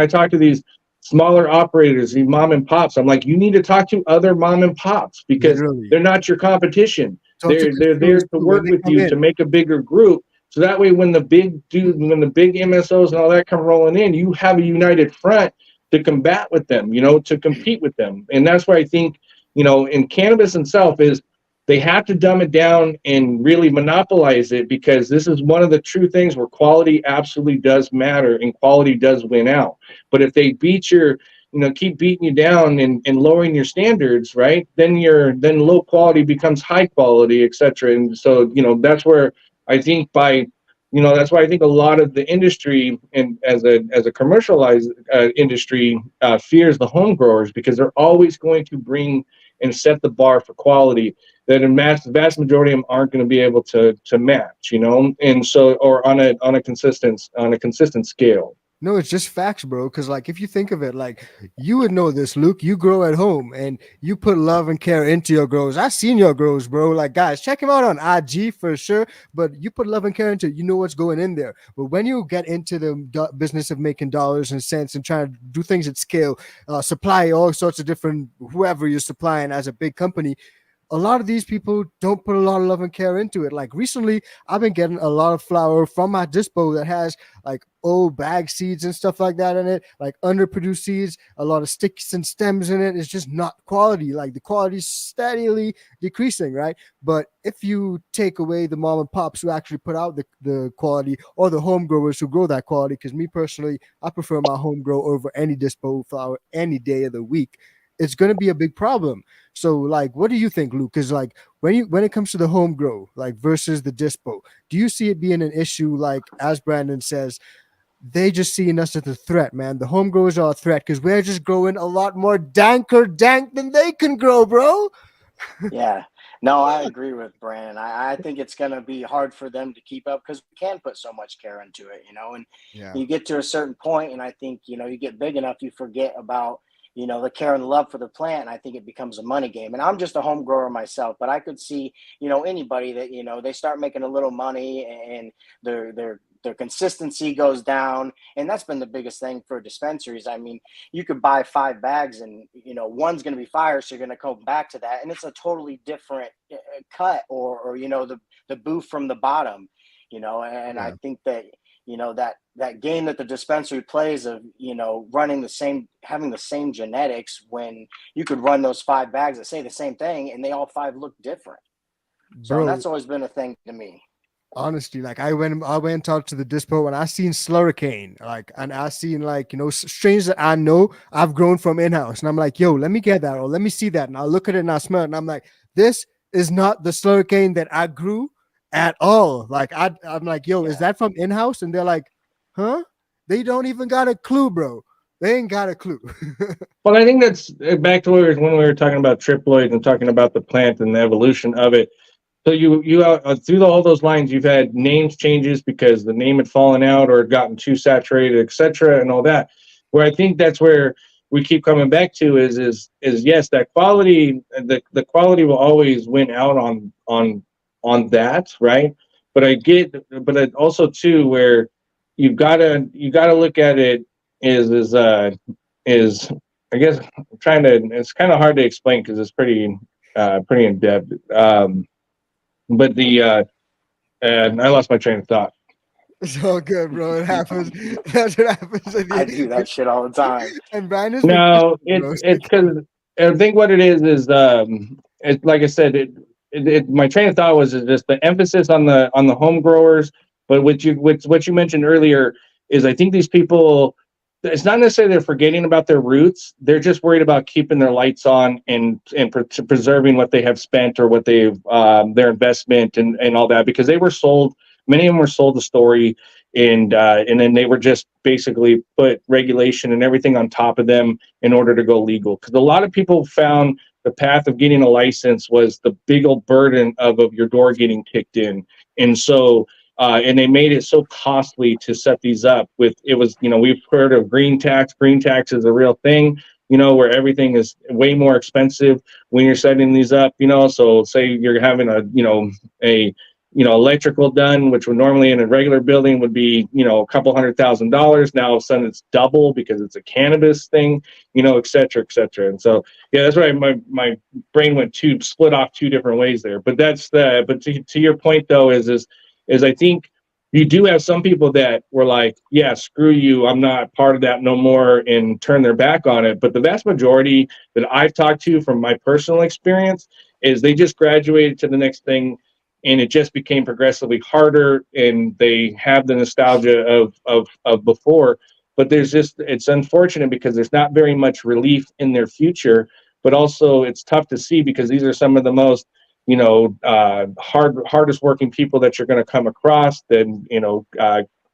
talk to these smaller operators, these mom and pops, I'm like, you need to talk to other mom and pops, because Literally. they're not your competition. Talk to They're there to work with you to make a bigger group. So that way, when the big MSOs and all that come rolling in, you have a united front to combat with them, to compete with them. And that's why I think, in cannabis itself is, they have to dumb it down and really monopolize it, because this is one of the true things where quality absolutely does matter and quality does win out. But if they keep beating you down and lowering your standards, right, then low quality becomes high quality, etc. And so, that's where I think that's why I think a lot of the industry, and as a commercialized industry, fears the home growers, because they're always going to bring and set the bar for quality that the vast majority of them aren't going to be able to match, and so, or on a consistent scale. No, it's just facts, bro. Because, like, if you think of it, like, you would know this, Luke. You grow at home and you put love and care into your grows. I've seen your grows, bro. Like, guys, check him out on IG for sure. But you put love and care into it. You know what's going in there. But when you get into the business of making dollars and cents and trying to do things at scale, supply all sorts of different whoever you're supplying as a big company, a lot of these people don't put a lot of love and care into it. Like recently, I've been getting a lot of flour from my dispo that has like old bag seeds and stuff like that in it, like underproduced seeds, a lot of sticks and stems in it. It's just not quality. Like the quality is steadily decreasing, right? But if you take away the mom and pops who actually put out the quality, or the home growers who grow that quality, because me personally, I prefer my home grow over any dispo flour any day of the week, it's going to be a big problem. So, like, what do you think, Luke? Because, like, when it comes to the home grow, like, versus the dispo, do you see it being an issue? Like, as Brandon says, they just seeing us as a threat, man. The home growers are a threat because we're just growing a lot more dank than they can grow, bro. Yeah, no, I agree with Brandon. I think it's going to be hard for them to keep up, because we can put so much care into it, and you get to a certain point, and I think, you get big enough, you forget about, the care and the love for the plant. And I think it becomes a money game. And I'm just a home grower myself, but I could see, anybody that, they start making a little money and their consistency goes down. And that's been the biggest thing for dispensaries. I mean, you could buy 5 bags and, one's going to be fire. So you're going to come back to that. And it's a totally different cut or the booth from the bottom, and I think that, that game that the dispensary plays of, having the same genetics, when you could run those 5 bags that say the same thing and they all 5 look different. So that's always been a thing to me. Honestly, like I went and talked to the dispo and I seen slurricane, and I seen strains that I know I've grown from in-house. And I'm like, yo, let me get that, or let me see that. And I'll look at it and I smell it. And I'm like, this is not the slurricane that I grew at all. Like I'm like, yo, is that from in-house? And they're like, huh? They don't even got a clue, bro. They ain't got a clue. Well, I think that's back to when we were talking about triploids and talking about the plant and the evolution of it. So you through all those lines, you've had names changes because the name had fallen out or had gotten too saturated, etc., and all that. Where I think that's where we keep coming back to is yes, that quality, the quality will always win out on that, right? But but it also too where you gotta look at it is I guess I'm trying to. It's kind of hard to explain because it's pretty in depth. But and I lost my train of thought. It's all good, bro. It happens. That's what happens. I do that shit all the time. And Brandon's No, bro. it's because I think what it is it's like I said, my train of thought was just the emphasis on the home growers. But what you mentioned earlier is I think these people, it's not necessarily they're forgetting about their roots. They're just worried about keeping their lights on and preserving what they have spent or what they've their investment and all that, because they were sold. Many of them were sold the story, and then they were just basically put regulation and everything on top of them in order to go legal. Because a lot of people found the path of getting a license was the big old burden of your door getting kicked in, and so. And they made it so costly to set these up with it was, we've heard of green tax. Green tax is a real thing, where everything is way more expensive when you're setting these up, so say you're having a electrical done, which would normally in a regular building would be, a couple $100,000. Now all of a sudden it's double because it's a cannabis thing, et cetera, et cetera. And so, yeah, that's why my brain went split off two different ways there. But but to your point though, is I think you do have some people that were like, yeah, screw you, I'm not part of that no more, and turn their back on it. But the vast majority that I've talked to from my personal experience is they just graduated to the next thing, and it just became progressively harder, and they have the nostalgia of before. But it's unfortunate because there's not very much relief in their future, but also it's tough to see because these are some of the most hardest working people that you're going to come across, then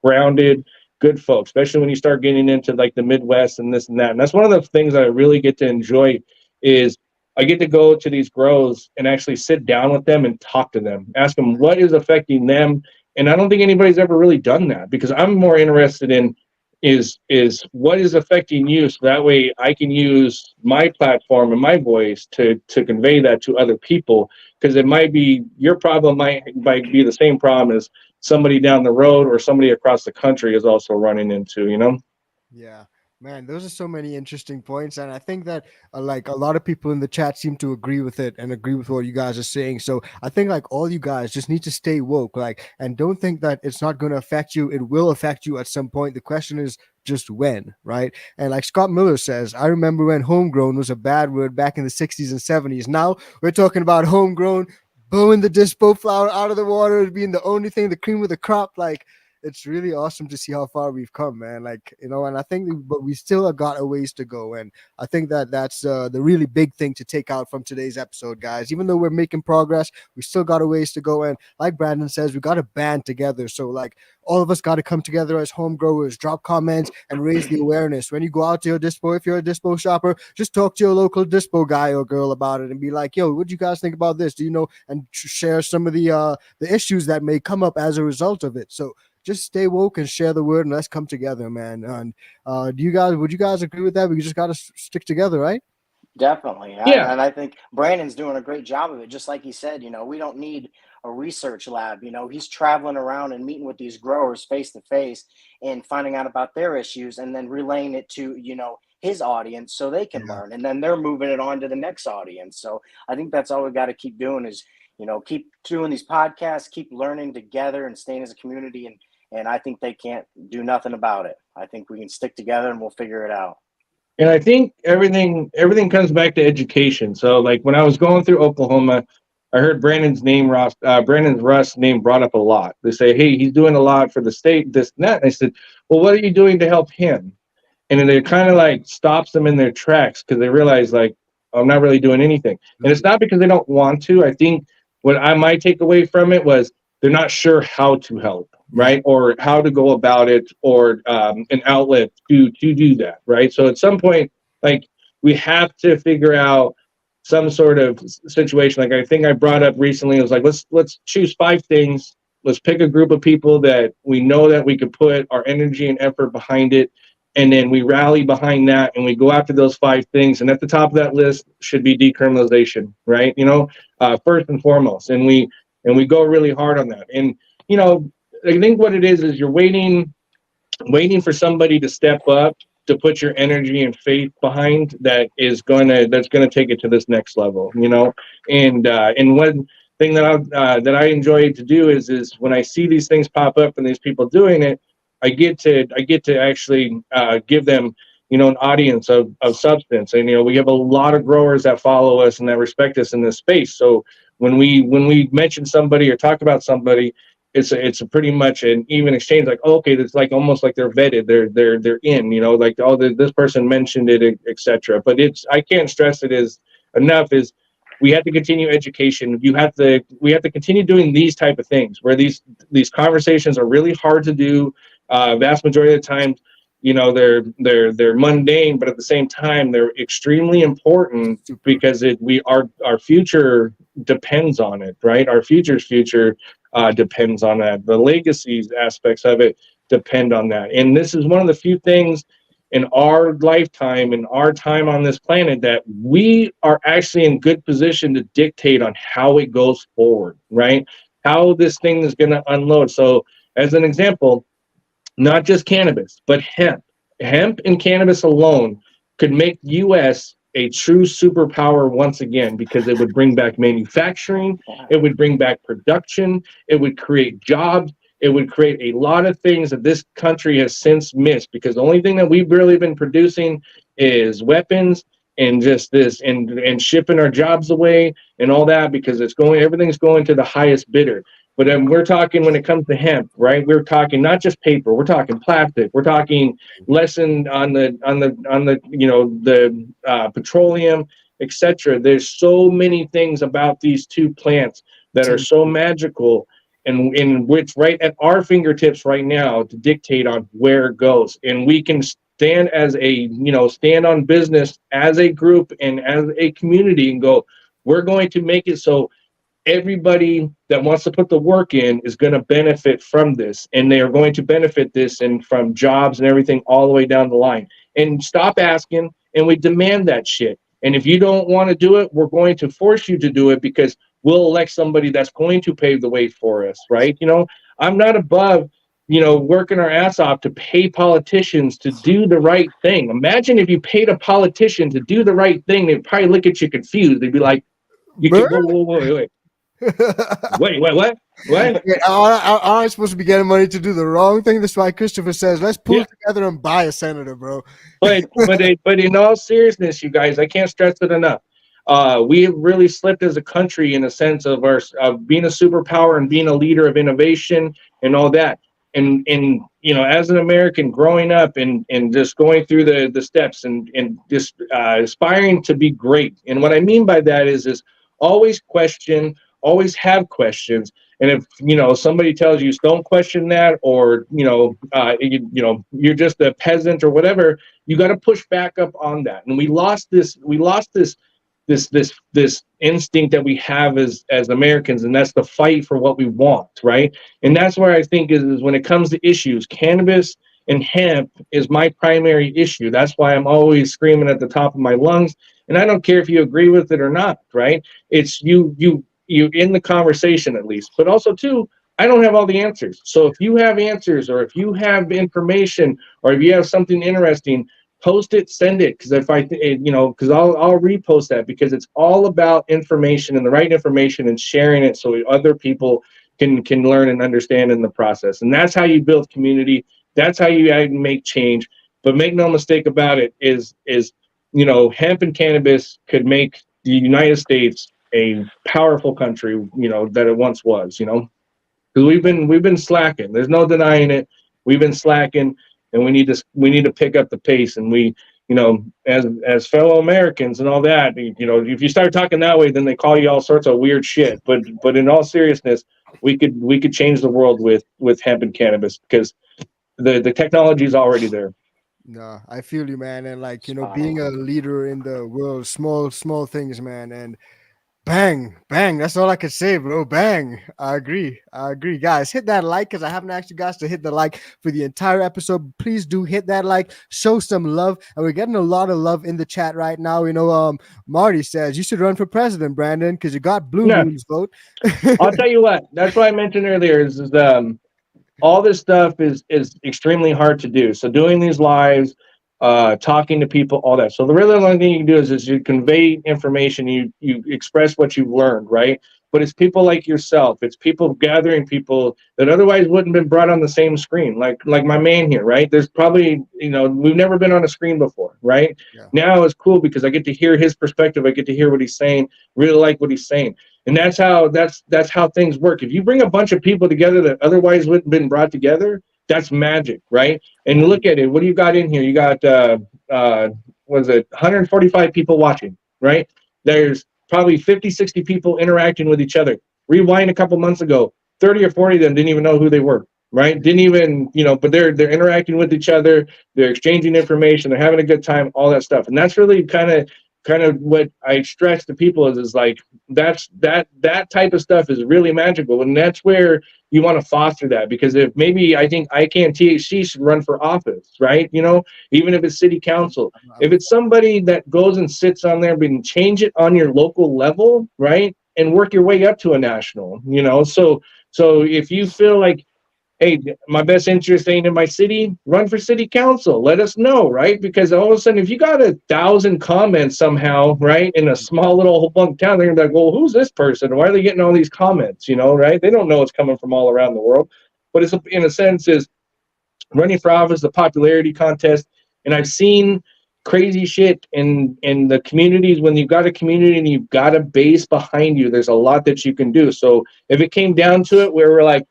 grounded good folks, especially when you start getting into like the Midwest and this and that. And that's one of the things that I really get to enjoy is I get to go to these grows and actually sit down with them and talk to them, ask them what is affecting them. And I don't think anybody's ever really done that, because I'm more interested in is what is affecting you, so that way I can use my platform and my voice to convey that to other people, because it might be your problem might be the same problem as somebody down the road or somebody across the country is also running into, Yeah, man, those are so many interesting points, and I think that like a lot of people in the chat seem to agree with it and agree with what you guys are saying. So I think like all you guys just need to stay woke, like, and don't think that it's not going to affect you. It will affect you at some point. The question is just when, right? And like Scott Miller says, I remember when homegrown was a bad word back in the 60s and 70s. Now we're talking about homegrown, blowing the dispo flower out of the water, being the only thing, the cream of the crop, like. It's really awesome to see how far we've come, man. Like, and I think, but we still have got a ways to go. And I think that that's the really big thing to take out from today's episode, guys. Even though we're making progress, we still got a ways to go. And like Brandon says, we got to band together. So like all of us got to come together as home growers, drop comments and raise the awareness. When you go out to your dispo, if you're a dispo shopper, just talk to your local dispo guy or girl about it and be like, yo, what do you guys think about this? Do you know? And share some of the issues that may come up as a result of it. So just stay woke and share the word, and let's come together, man. And would you guys agree with that? We just got to stick together, right? Definitely. Yeah. And I think Brandon's doing a great job of it. Just like he said, we don't need a research lab. He's traveling around and meeting with these growers face to face and finding out about their issues and then relaying it to, his audience so they can learn. And then they're moving it on to the next audience. So I think that's all we got to keep doing is, keep doing these podcasts, keep learning together and staying as a community. And I think they can't do nothing about it. I think we can stick together and we'll figure it out. And I think everything comes back to education. So like when I was going through Oklahoma, I heard Brandon's Russ name brought up a lot. They say, hey, he's doing a lot for the state, this and that. And I said, well, what are you doing to help him? And then it kind of like stops them in their tracks because they realize like, I'm not really doing anything. And it's not because they don't want to. I think what I might take away from it was they're not sure how to help, right? Or how to go about it, or an outlet to do that, right? So at some point, like we have to figure out some sort of situation. Like I think I brought up recently, it was like, let's choose 5 things. Let's pick a group of people that we know that we could put our energy and effort behind it. And then we rally behind that and we go after those 5 things. And at the top of that list should be decriminalization, right? First and foremost. And we go really hard on that. And, I think what it is you're waiting for somebody to step up, to put your energy and faith behind that's gonna take it to this next level, And one thing that I enjoy to do is when I see these things pop up and these people doing it, I get to actually give them an audience of substance. And we have a lot of growers that follow us and that respect us in this space. So when we mention somebody or talk about somebody, it's a pretty much an even exchange. Like, oh, okay, it's like almost like they're vetted, they're in, like, oh, this person mentioned it, etc. But I can't stress it enough is we have to continue education. We have to continue doing these type of things where these conversations are really hard to do. Vast majority of the time, they're mundane, but at the same time they're extremely important because our future depends on it, right? Our future depends on that. The legacies aspects of it depend on that. And this is one of the few things in our lifetime, in our time on this planet, that we are actually in good position to dictate on how it goes forward, right? How this thing is going to unload. So as an example, not just cannabis, but hemp. Hemp and cannabis alone could make U.S. a true superpower once again, because it would bring back manufacturing, it would bring back production, it would create jobs, it would create a lot of things that this country has since missed, because the only thing that we've really been producing is weapons and just this and shipping our jobs away and all that, because everything's going to the highest bidder. But we're talking, when it comes to hemp, right? We're talking not just paper. We're talking plastic. We're talking lesson on the petroleum, etc. There's so many things about these 2 plants that are so magical, and in which right at our fingertips right now to dictate on where it goes. And we can stand on business as a group and as a community and go, we're going to make it so everybody that wants to put the work in is going to benefit from this, and they are going to benefit this and from jobs and everything all the way down the line. And stop asking, and we demand that shit. And if you don't want to do it, we're going to force you to do it, because we'll elect somebody that's going to pave the way for us, right? I'm not above working our ass off to pay politicians to do the right thing. Imagine if you paid a politician to do the right thing, they'd probably look at you confused. They'd be like, wait. Wait, what? Yeah, I'm supposed to be getting money to do the wrong thing. That's why Christopher says, let's pull together and buy a senator, bro. But in all seriousness, you guys, I can't stress it enough. We have really slipped as a country in a sense of being a superpower and being a leader of innovation and all that. And as an American growing up and just going through the steps and just aspiring to be great. And what I mean by that is always question, always have questions. And if somebody tells you don't question that, or you're just a peasant or whatever, you got to push back up on that. And we lost this instinct that we have as Americans, and that's the fight for what we want, right? And that's where I think is when it comes to issues, cannabis and hemp is my primary issue. That's why I'm always screaming at the top of my lungs. And I don't care if you agree with it or not, right? It's you in the conversation at least. But also too, I don't have all the answers. So if you have answers, or if you have information, or if you have something interesting, post it, send it. Because I'll repost that, because it's all about information and the right information and sharing it so other people can learn and understand in the process. And that's how you build community. That's how you make change. But make no mistake about it, is hemp and cannabis could make the United States a powerful country, that it once was, because we've been slacking. There's no denying it. We've been slacking, and we need to pick up the pace. And we, as fellow Americans and all that, if you start talking that way, then they call you all sorts of weird shit. But in all seriousness, we could change the world with hemp and cannabis, because the technology is already there. No, I feel you, man. And like, Spot being on. a leader in the world, small things, man. And bang, bang. That's all I could say, bro. Bang. I agree. I agree. Guys, hit that like because I haven't asked you guys to hit the like for the entire episode. Please do hit that like, show some love. And we're getting a lot of love in the chat right now. Marty says you should run for president, Brandon, because you got Blue Yeah, Moon's vote. I'll tell you what. That's what I mentioned earlier. Is all this stuff is extremely hard to do. So doing these lives, talking to people, all that. So the really only thing you can do is you convey information, you express what you've learned, right? But it's people like yourself. It's people gathering people that otherwise wouldn't have been brought on the same screen. Like my man here, right? There's probably we've never been on a screen before, right? Yeah. Now it's cool because I get to hear his perspective. I get to hear what he's saying. Really like what he's saying, and that's how things work. If you bring a bunch of people together that otherwise wouldn't have been brought together, that's magic, right? And look at it. What do you got in here? You got was it 145 people watching, right? There's probably 50, 60 people interacting with each other. Rewind a couple months ago, 30 or 40 of them didn't even know who they were, right? Didn't even, but they're interacting with each other, they're exchanging information, they're having a good time, all that stuff. And that's really kind of what I stress to people is like that type of stuff is really magical, and that's where you want to foster that. Because if maybe I think ICANN THC should run for office, right? Even if it's city council, if it's somebody that goes and sits on there and change it on your local level, right, and work your way up to a national, so if you feel like, hey, my best interest ain't in my city, run for city council. Let us know, right? Because all of a sudden, if you got 1,000 comments somehow, right, in a small little bunk town, they're gonna be like, well, who's this person? Why are they getting all these comments? Right? They don't know it's coming from all around the world. But it's in a sense is running for office, the popularity contest, and I've seen crazy shit in the communities. When you've got a community and you've got a base behind you, there's a lot that you can do. So if it came down to it, where we're like,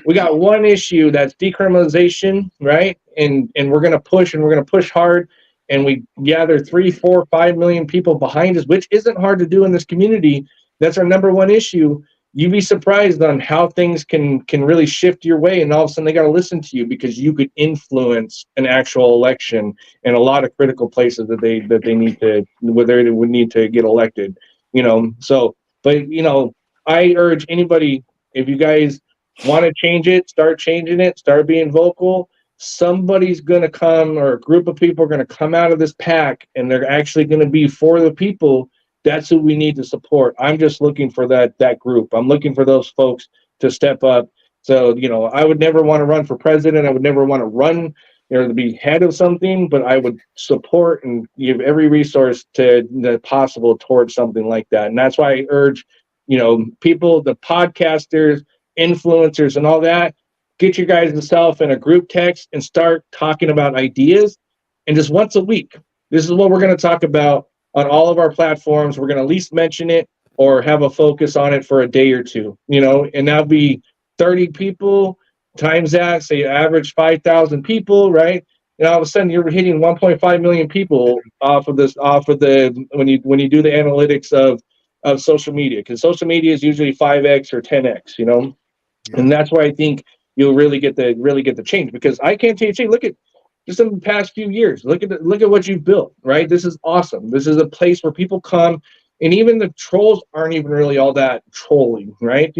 we got one issue that's decriminalization, right? And we're gonna push, and we're gonna push hard, and we gather 3, 4, 5 million people behind us, which isn't hard to do in this community. That's our number one issue. You'd be surprised on how things can really shift your way, and all of a sudden they got to listen to you because you could influence an actual election in a lot of critical places that they need to, where they would need to get elected. So, but I urge anybody, if you guys want to change it, start changing it, start being vocal. Somebody's going to come, or a group of people are going to come out of this pack, and they're actually going to be for the people. That's who we need to support. I'm just looking for that group. I'm looking for those folks to step up. So, I would never want to run for president. I would never want to run, to be head of something, but I would support and give every resource that possible towards something like that. And that's why I urge, people, the podcasters, influencers, and all that, get your guys self in a group text and start talking about ideas. And just once a week, this is what we're going to talk about on all of our platforms. We're going to at least mention it or have a focus on it for a day or two, and that'll be 30 people times that, say average 5,000 people, right? And all of a sudden you're hitting 1.5 million people off of the when you do the analytics of social media, because social media is usually 5x or 10x, and Yeah. that's why I think you'll really get the change. Because I can't tell you, look at just in the past few years, look at what you've built, right? This is awesome. This is a place where people come, and even the trolls aren't even really all that trolling, right?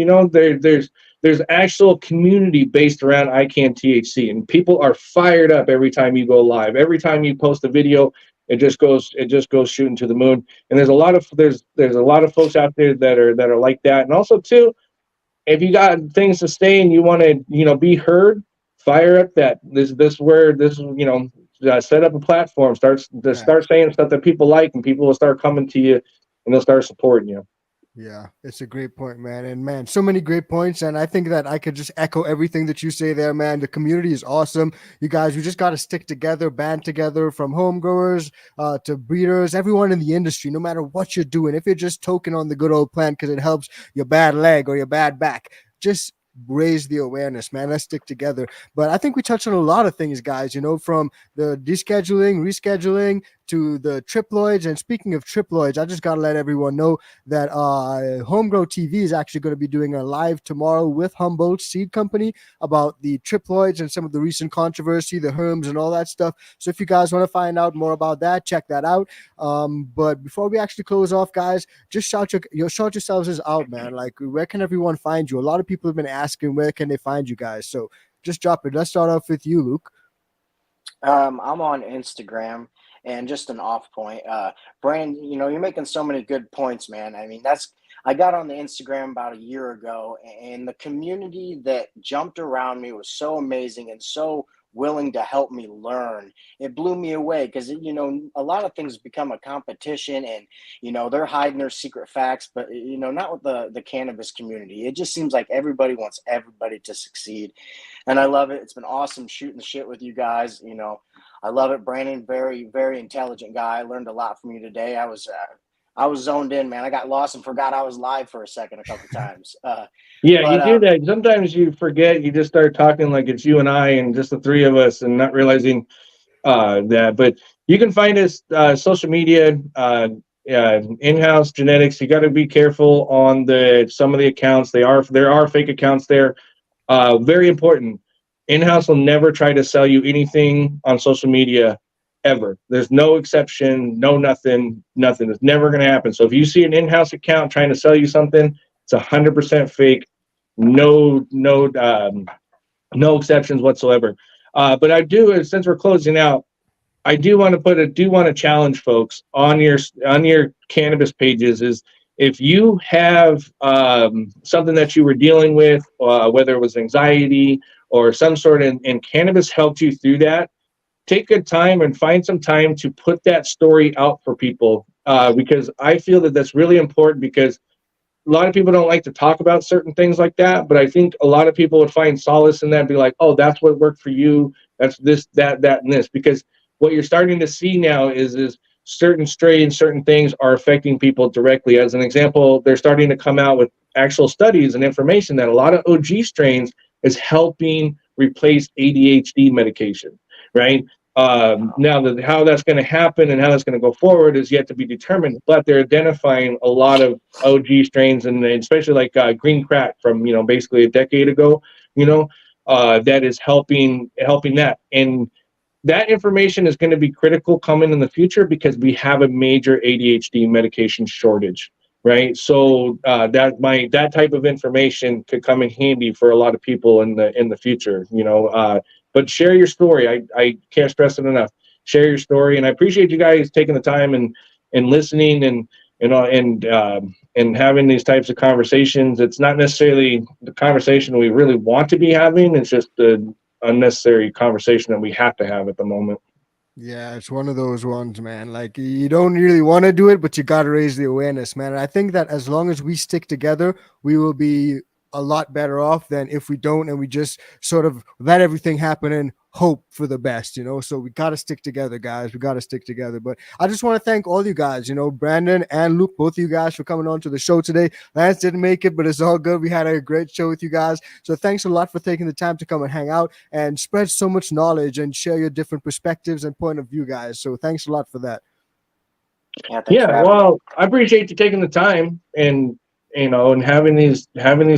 There's actual community based around ICANN THC, and people are fired up every time you go live. Every time you post a video, it just goes shooting to the moon. And there's a lot of folks out there that are like that. And also too, if you got things to say and you want to be heard, fire up that set up a platform, start saying stuff that people like, and people will start coming to you, and they'll start supporting you. Yeah, it's a great point, man. And man, so many great points. And I think that I could just echo everything that you say there, man. The community is awesome. You guys, you just got to stick together, band together, from home growers to breeders, everyone in the industry, no matter what you're doing. If you're just token on the good old plant because it helps your bad leg or your bad back, just raise the awareness, man. Let's stick together. But I think we touched on a lot of things, guys, from the descheduling, rescheduling to the Triploids. And speaking of Triploids, I just got to let everyone know that Homegrow TV is actually going to be doing a live tomorrow with Humboldt Seed Company about the Triploids and some of the recent controversy, the herms and all that stuff. So if you guys want to find out more about that, check that out. But before we actually close off, guys, just shout yourselves out, man. Like, where can everyone find you? A lot of people have been asking where can they find you guys. So just drop it. Let's start off with you, Luke. I'm on Instagram, and just an off point. Brandon, you're making so many good points, man. I mean, I got on the Instagram about a year ago, and the community that jumped around me was so amazing and so willing to help me learn. It blew me away because, a lot of things become a competition, and, they're hiding their secret facts, but, not with the cannabis community. It just seems like everybody wants everybody to succeed. And I love it. It's been awesome shooting the shit with you guys. I love it. Brandon, very, very intelligent guy. I learned a lot from you today. I was zoned in, man. I got lost and forgot I was live for a second a couple times. Yeah, you do that. Sometimes you forget. You just start talking like it's you and I and just the three of us, and not realizing that. But you can find us social media, in-house genetics. You got to be careful on some of the accounts. There are fake accounts there. Very important. In-house will never try to sell you anything on social media ever. There's no exception, no nothing. It's never going to happen. So if you see an in-house account trying to sell you something, it's 100% fake. No exceptions whatsoever. But I do, since we're closing out, I do want to challenge folks on your cannabis pages is, if you have something that you were dealing with, whether it was anxiety or some sort of, and cannabis helped you through that, take good time and find some time to put that story out for people, because I feel that that's really important, because a lot of people don't like to talk about certain things like that, but I think a lot of people would find solace in that and be like, oh, that's what worked for you. That's this, that, and this. Because what you're starting to see now is certain strains, certain things are affecting people directly. As an example, they're starting to come out with actual studies and information that a lot of OG strains is helping replace ADHD medication, right? Now, how that's going to happen and how that's going to go forward is yet to be determined, but they're identifying a lot of OG strains, and especially like green crack from, basically a decade ago, that is helping that. And that information is going to be critical coming in the future, because we have a major ADHD medication shortage, right? So that type of information could come in handy for a lot of people in the future, but share your story. I can't stress it enough. Share your story, and I appreciate you guys taking the time and listening and having these types of conversations. It's not necessarily the conversation we really want to be having. It's just the unnecessary conversation that we have to have at the moment. Yeah, it's one of those ones, man. Like, you don't really want to do it, but you got to raise the awareness, man. And I think that as long as we stick together, we will be a lot better off than if we don't and we just sort of let everything happen and hope for the best, So we got to stick together, guys. We got to stick together. But I just want to thank all you guys, Brandon and Luke, both of you guys, for coming on to the show today. Lance didn't make it, but it's all good. We had a great show with you guys. So thanks a lot for taking the time to come and hang out and spread so much knowledge and share your different perspectives and point of view, guys. So thanks a lot for that. Yeah, well, I appreciate you taking the time and and having these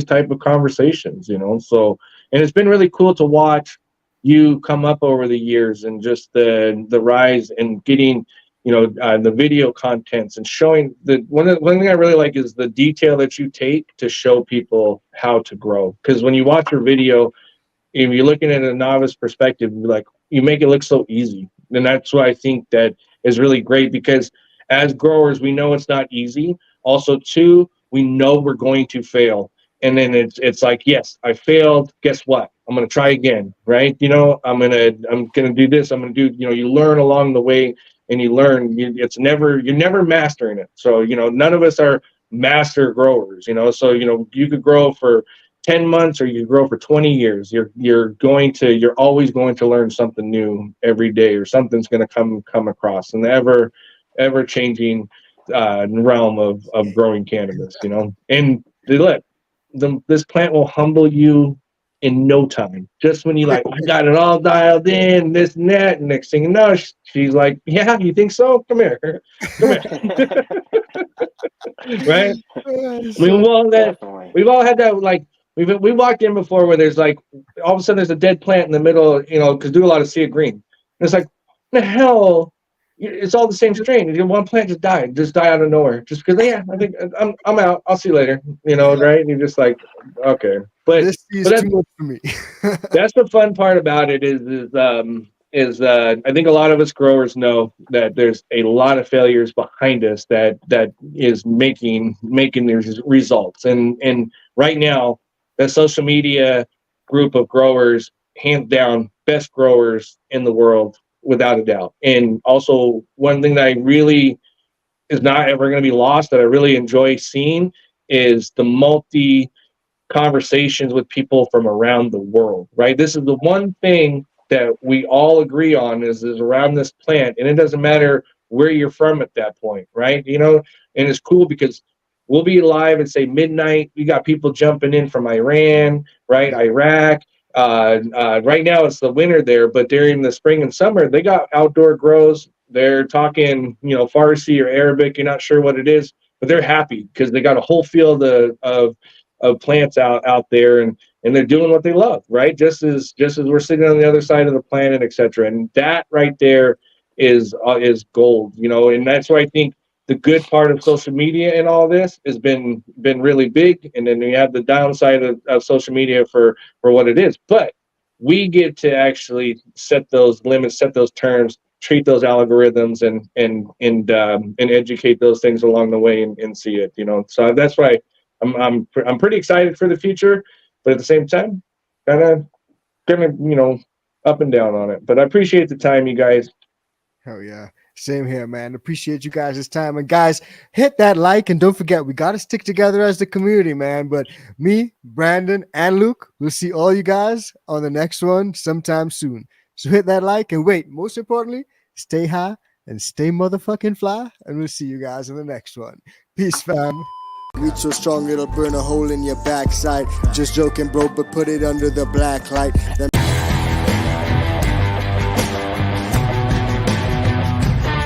type of conversations, so, and it's been really cool to watch you come up over the years, and just the rise and getting the video contents and showing one thing I really like is the detail that you take to show people how to grow. Because when you watch your video, if you're looking at a novice perspective, you make it look so easy, and that's what I think that is really great, because as growers, we know it's not easy. Also, too, we know we're going to fail. And then it's like, yes, I failed. Guess what? I'm going to try again, right? I'm going to do this. I'm going to do, you learn along the way, and you learn. You're never mastering it. So, none of us are master growers, so, you could grow for 10 months or you grow for 20 years. You're always going to learn something new every day, or something's going to come across in the ever changing realm of growing cannabis, and this plant will humble you in no time. Just when you like, I got it all dialed in, this and that. And next thing you know, she's like, yeah, you think so? Come here. Come here. Right? Definitely. We've all had that, like, we walked in before where there's like, all of a sudden there's a dead plant in the middle, you know, because do a lot of sea of green. And it's like, the hell, it's all the same strain. One plant just died out of nowhere. Just because, yeah, I think I'm out. I'll see you later. You know, right? And you're just like, okay. But this is too much for me. that's the fun part about it is I think a lot of us growers know that there's a lot of failures behind us that is making these results. And right now, the social media group of growers, hands down, best growers in the world, without a doubt. And also, one thing that I really is not ever going to be lost that I really enjoy seeing is the multi conversations with people from around the world, right? This is the one thing that we all agree on is around this plant, and it doesn't matter where you're from at that point, right? You know, and it's cool because we'll be live at say midnight. We got people jumping in from Iran, right? Iraq. Right now it's the winter there, but during the spring and summer they got outdoor grows. They're talking, you know, Farsi or Arabic. You're not sure what it is, but they're happy because they got a whole field of plants out there, and they're doing what they love, right? Just as we're sitting on the other side of the planet, etc. And that right there is gold, you know. And that's why I think the good part of social media and all this has been really big. And then we have the downside of social media for what it is. But we get to actually set those limits, set those terms, treat those algorithms, and educate those things along the way and see it, you know. So that's why I'm pretty excited for the future, but at the same time, kind of you know, up and down on it. But I appreciate the time, you guys. Hell yeah. Same here, man. Appreciate you guys' time. And guys, hit that like, and don't forget, we got to stick together as the community, man. But me, Brandon, and Luke, we'll see all you guys on the next one sometime soon. So hit that like, and wait, most importantly, stay high and stay motherfucking fly. And we'll see you guys in the next one. Peace, fam. Weed so strong it'll burn a hole in your backside. Just joking, bro, but put it under the black light.